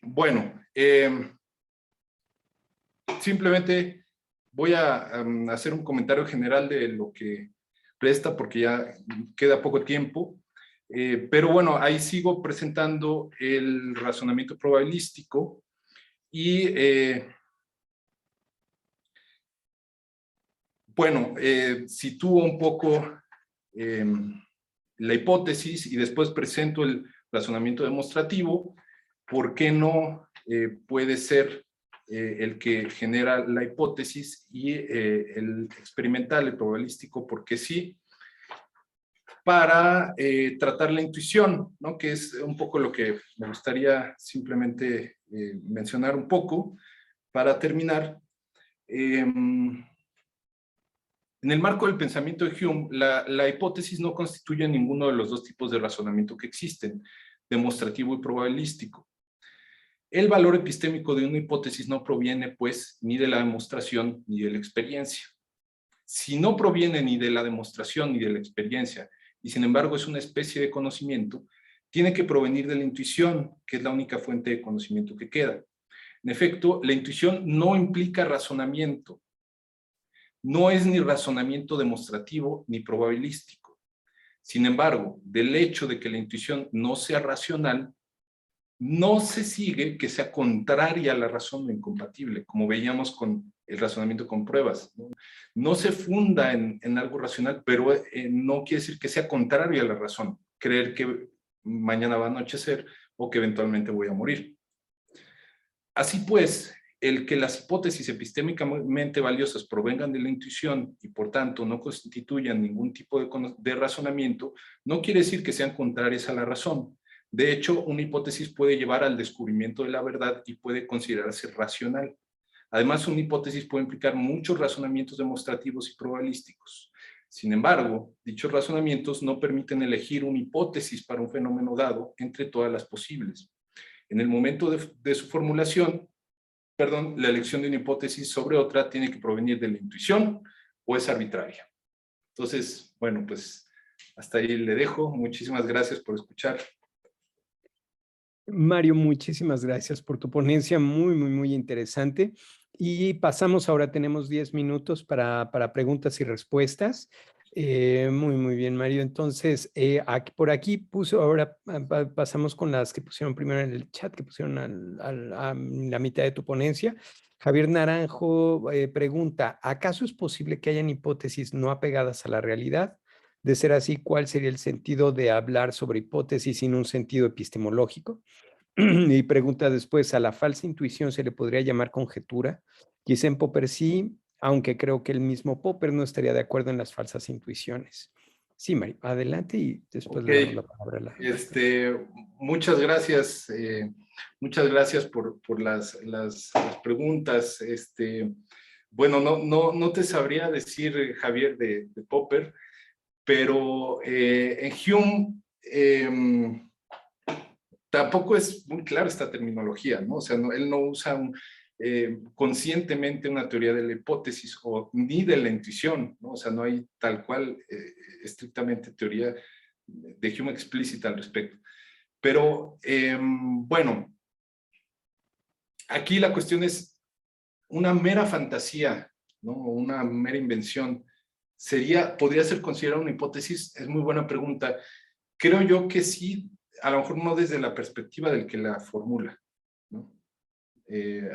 Bueno, simplemente voy a hacer un comentario general de lo que resta porque ya queda poco tiempo. Pero bueno, ahí sigo presentando el razonamiento probabilístico y bueno, sitúo un poco la hipótesis y después presento el razonamiento demostrativo. ¿Por qué no puede ser el que genera la hipótesis y el experimental, el probabilístico, porque sí? Para tratar la intuición, ¿no? Que es un poco lo que me gustaría simplemente mencionar un poco para terminar. En el marco del pensamiento de Hume, la hipótesis no constituye ninguno de los dos tipos de razonamiento que existen, demostrativo y probabilístico. El valor epistémico de una hipótesis no proviene, pues, ni de la demostración ni de la experiencia. Si no proviene ni de la demostración ni de la experiencia, y sin embargo es una especie de conocimiento, tiene que provenir de la intuición, que es la única fuente de conocimiento que queda. En efecto, la intuición no implica razonamiento. No es ni razonamiento demostrativo ni probabilístico. Sin embargo, del hecho de que la intuición no sea racional, no se sigue que sea contraria a la razón o incompatible, como veíamos con el razonamiento con pruebas. No se funda en algo racional, pero no quiere decir que sea contrario a la razón. Creer que mañana va a anochecer o que eventualmente voy a morir. Así pues, el que las hipótesis epistémicamente valiosas provengan de la intuición y por tanto no constituyan ningún tipo de razonamiento, no quiere decir que sean contrarias a la razón. De hecho, una hipótesis puede llevar al descubrimiento de la verdad y puede considerarse racional. Además, una hipótesis puede implicar muchos razonamientos demostrativos y probabilísticos. Sin embargo, dichos razonamientos no permiten elegir una hipótesis para un fenómeno dado entre todas las posibles. En el momento de su formulación, la elección de una hipótesis sobre otra tiene que provenir de la intuición o es arbitraria. Entonces, bueno, pues hasta ahí le dejo. Muchísimas gracias por escuchar. Mario, muchísimas gracias por tu ponencia, muy interesante. Y pasamos ahora, tenemos 10 minutos para preguntas y respuestas. Muy bien, Mario. Entonces, por aquí puso, ahora pasamos con las que pusieron primero en el chat, que pusieron a la mitad de tu ponencia. Javier Naranjo pregunta, ¿acaso es posible que hayan hipótesis no apegadas a la realidad? De ser así, ¿cuál sería el sentido de hablar sobre hipótesis sin un sentido epistemológico? Y pregunta después, ¿a la falsa intuición se le podría llamar conjetura? Quizá en Popper sí, aunque creo que el mismo Popper no estaría de acuerdo en las falsas intuiciones. Sí, Mario, adelante y después le damos la palabra a la... Muchas gracias. Muchas gracias por las preguntas. Bueno, no te sabría decir, Javier, de Popper, pero en Hume tampoco es muy clara esta terminología, ¿no? O sea, él no usa conscientemente una teoría de la hipótesis ni de la intuición, ¿no? O sea, no hay tal cual estrictamente teoría de Hume explícita al respecto. Pero, bueno, aquí la cuestión es una mera fantasía, ¿no? Una mera invención. ¿Podría ser considerada una hipótesis? Es muy buena pregunta. Creo yo que sí, a lo mejor no desde la perspectiva del que la formula, ¿no?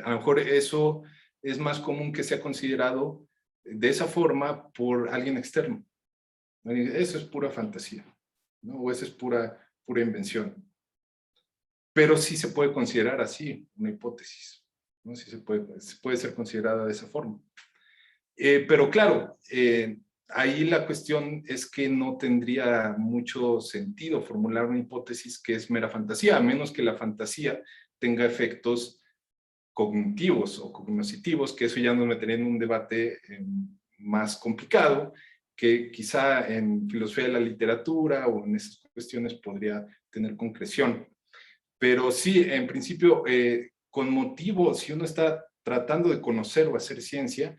A lo mejor eso es más común que sea considerado de esa forma por alguien externo. Eso es pura fantasía, ¿no? O eso es pura invención. Pero sí se puede considerar así una hipótesis, ¿no? Sí se puede ser considerada de esa forma. Pero claro, ahí la cuestión es que no tendría mucho sentido formular una hipótesis que es mera fantasía, a menos que la fantasía tenga efectos cognitivos o cognoscitivos, que eso ya nos metería en un debate más complicado, que quizá en filosofía de la literatura o en esas cuestiones podría tener concreción. Pero sí, en principio, con motivo, si uno está tratando de conocer o hacer ciencia,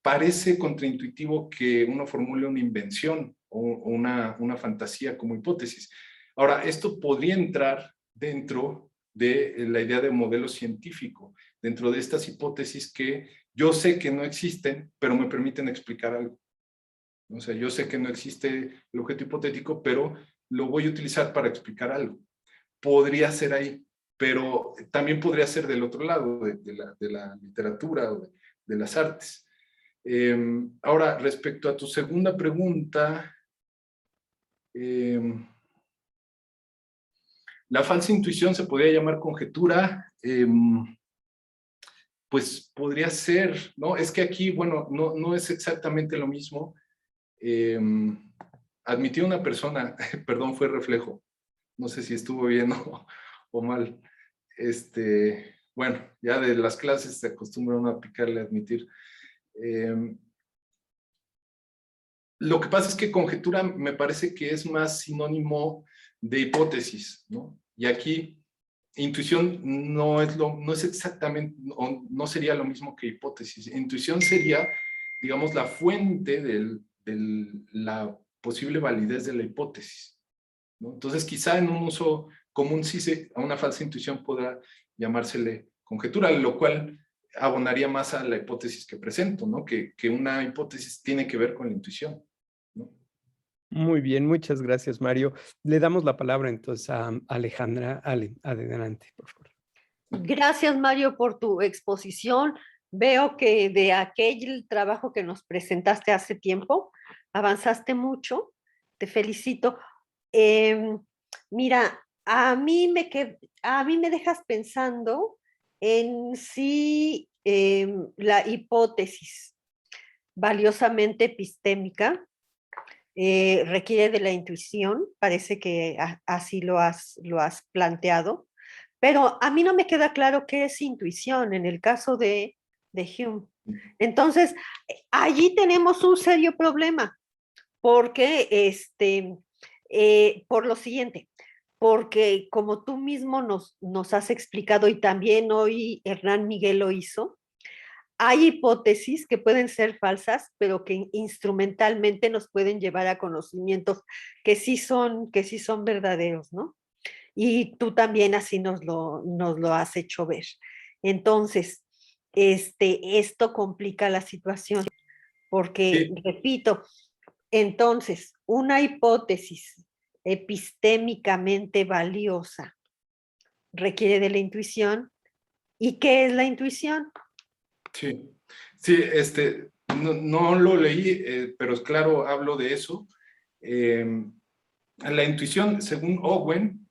parece contraintuitivo que uno formule una invención o una fantasía como hipótesis. Ahora, esto podría entrar dentro de la idea de modelo científico, dentro de estas hipótesis que yo sé que no existen, pero me permiten explicar algo. O sea, yo sé que no existe el objeto hipotético, pero lo voy a utilizar para explicar algo. Podría ser ahí, pero también podría ser del otro lado, de la literatura o de las artes. Ahora, respecto a tu segunda pregunta, la falsa intuición se podría llamar conjetura. Pues podría ser, ¿no? Es que aquí, bueno, no es exactamente lo mismo. Admitió una persona, perdón, fue reflejo. No sé si estuvo bien o mal. Bueno, ya de las clases se acostumbra uno a picarle a admitir. Lo que pasa es que conjetura me parece que es más sinónimo de hipótesis, ¿no? Y aquí intuición no es exactamente, no sería lo mismo que hipótesis. Intuición sería, digamos, la fuente de la posible validez de la hipótesis, ¿no? Entonces, quizá en un uso común sí a una falsa intuición podrá llamársele conjetura, lo cual abonaría más a la hipótesis que presento, ¿no? Que una hipótesis tiene que ver con la intuición, ¿no? Muy bien, muchas gracias, Mario. Le damos la palabra entonces a Alejandra. Adelante, por favor. Gracias, Mario, por tu exposición. Veo que de aquel trabajo que nos presentaste hace tiempo, avanzaste mucho. Te felicito. Mira, a mí me dejas pensando en si la hipótesis valiosamente epistémica requiere de la intuición. Parece que así lo has planteado. Pero a mí no me queda claro qué es intuición. En el caso de de Hume. Entonces, allí tenemos un serio problema, porque por lo siguiente, porque como tú mismo nos has explicado y también hoy Hernán Miguel lo hizo, hay hipótesis que pueden ser falsas, pero que instrumentalmente nos pueden llevar a conocimientos que sí son verdaderos, ¿no? Y tú también así nos lo has hecho ver. Entonces, esto complica la situación, porque, Sí, repito, entonces, una hipótesis epistémicamente valiosa requiere de la intuición. ¿Y qué es la intuición? sí, sí, no lo leí, pero claro, hablo de eso. La intuición, según Owen,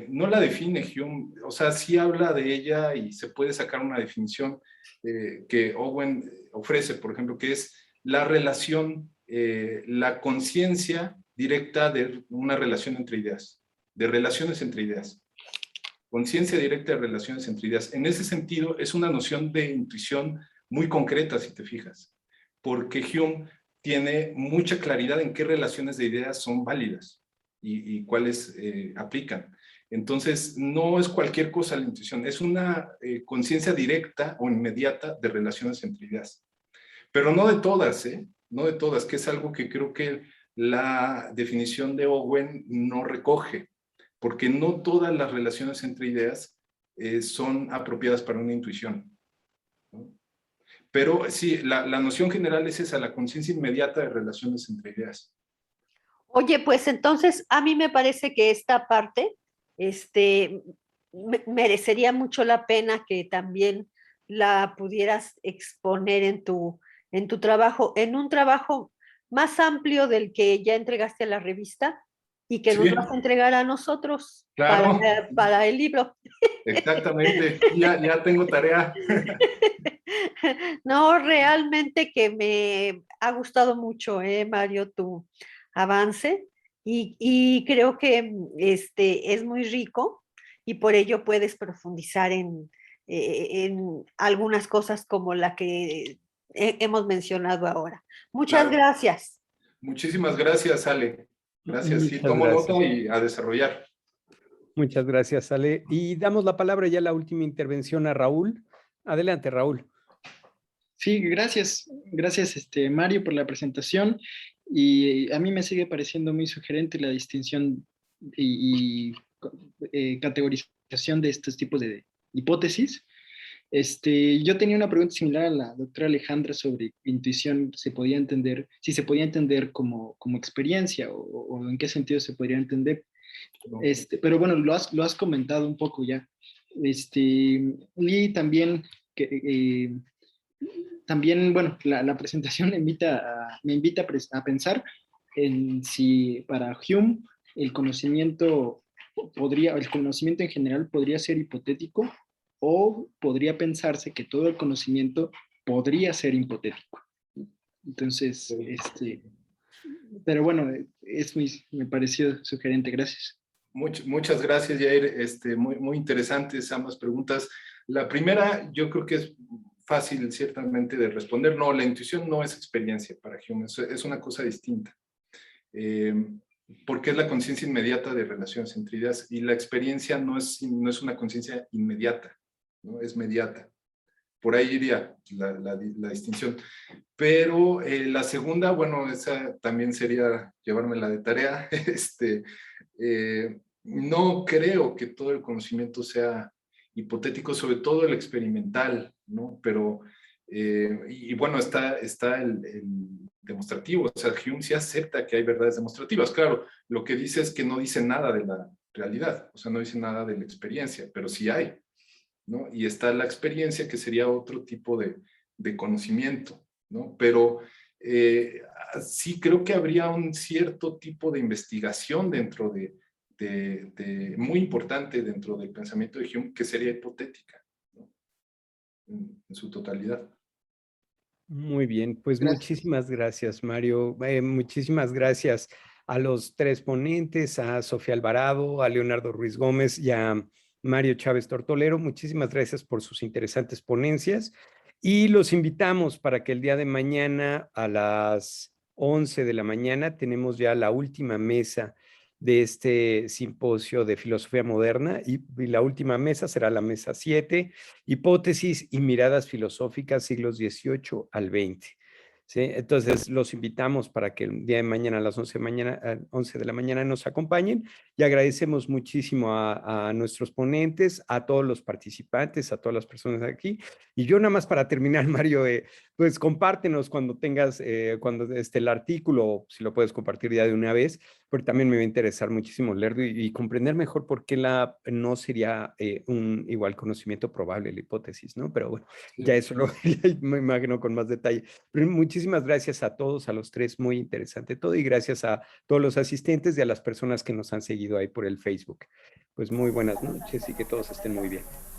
no la define Hume, o sea, sí habla de ella y se puede sacar una definición que Owen ofrece, por ejemplo, que es la relación, la conciencia directa de una relación entre ideas, de relaciones entre ideas. Conciencia directa de relaciones entre ideas. En ese sentido, es una noción de intuición muy concreta, si te fijas, porque Hume tiene mucha claridad en qué relaciones de ideas son válidas y cuáles aplican. Entonces, no es cualquier cosa la intuición, es una conciencia directa o inmediata de relaciones entre ideas. Pero no de todas, no de todas, que es algo que creo que la definición de Owen no recoge, porque no todas las relaciones entre ideas son apropiadas para una intuición, ¿no? Pero sí, la noción general es esa, la conciencia inmediata de relaciones entre ideas. Oye, pues entonces a mí me parece que esta parte, merecería mucho la pena que también la pudieras exponer en tu trabajo, en un trabajo más amplio del que ya entregaste a la revista y que nos Sí, vas a entregar a nosotros claro, para el libro. exactamente, ya tengo tarea. No, realmente que me ha gustado mucho, Mario, tu avance y creo que es muy rico y por ello puedes profundizar en algunas cosas como la que hemos mencionado ahora. Muchas Claro, gracias. muchísimas gracias, Ale. Gracias, sí, Muchas tomo nota gracias. y a desarrollar. Muchas gracias, Ale. Y damos la palabra ya la última intervención a Raúl. Adelante, Raúl. Sí, gracias, Mario, por la presentación. Y a mí me sigue pareciendo muy sugerente la distinción y categorización de estos tipos de hipótesis. Yo tenía una pregunta similar a la doctora Alejandra sobre intuición, si se podía entender como experiencia o en qué sentido se podría entender. Pero bueno, lo has comentado un poco ya. Y también también, bueno, la presentación me invita a pensar en si para Hume el conocimiento el conocimiento en general podría ser hipotético o podría pensarse que todo el conocimiento podría ser hipotético. Entonces, pero bueno, me pareció sugerente, gracias. Muchas gracias, Jair. Muy interesantes ambas preguntas. La primera, yo creo que es fácil ciertamente de responder. No, la intuición no es experiencia para Hume, es una cosa distinta. Porque es la conciencia inmediata de relaciones entre ideas y la experiencia no es una conciencia inmediata, ¿no? Es mediata. Por ahí iría la distinción. Pero la segunda, bueno, esa también sería llevármela de tarea. No creo que todo el conocimiento sea hipotético, sobre todo el experimental, ¿no? Pero, y bueno, está el demostrativo, o sea, Hume sí acepta que hay verdades demostrativas. Claro, lo que dice es que no dice nada de la realidad, o sea, no dice nada de la experiencia, pero sí hay, ¿no? Y está la experiencia, que sería otro tipo de conocimiento, ¿no? Pero sí creo que habría un cierto tipo de investigación dentro muy importante dentro del pensamiento de Hume, que sería hipotética, ¿no? En su totalidad. Muy bien, pues Gracias. muchísimas gracias, Mario. Muchísimas gracias a los tres ponentes, a Sofía Alvarado, a Leonardo Ruiz Gómez y a Mario Chávez Tortolero. Muchísimas gracias por sus interesantes ponencias. Y los invitamos para que el día de mañana a las 11 de la mañana tenemos ya la última mesa de este simposio de filosofía moderna y la última mesa será la mesa 7, hipótesis y miradas filosóficas siglos XVIII al XX. ¿Sí? Entonces los invitamos para que el día de mañana a las 11 de la mañana nos acompañen y agradecemos muchísimo a nuestros ponentes, a todos los participantes, a todas las personas aquí. Y yo nada más para terminar, Mario, pues compártenos cuando tengas, cuando esté el artículo, si lo puedes compartir ya de una vez, porque también me va a interesar muchísimo leerlo y comprender mejor por qué no sería un igual conocimiento probable la hipótesis, ¿no? Pero bueno, ya eso lo me imagino con más detalle. Pero muchísimas gracias a todos, a los tres, muy interesante todo, y gracias a todos los asistentes y a las personas que nos han seguido ahí por el Facebook. Pues muy buenas noches y que todos estén muy bien.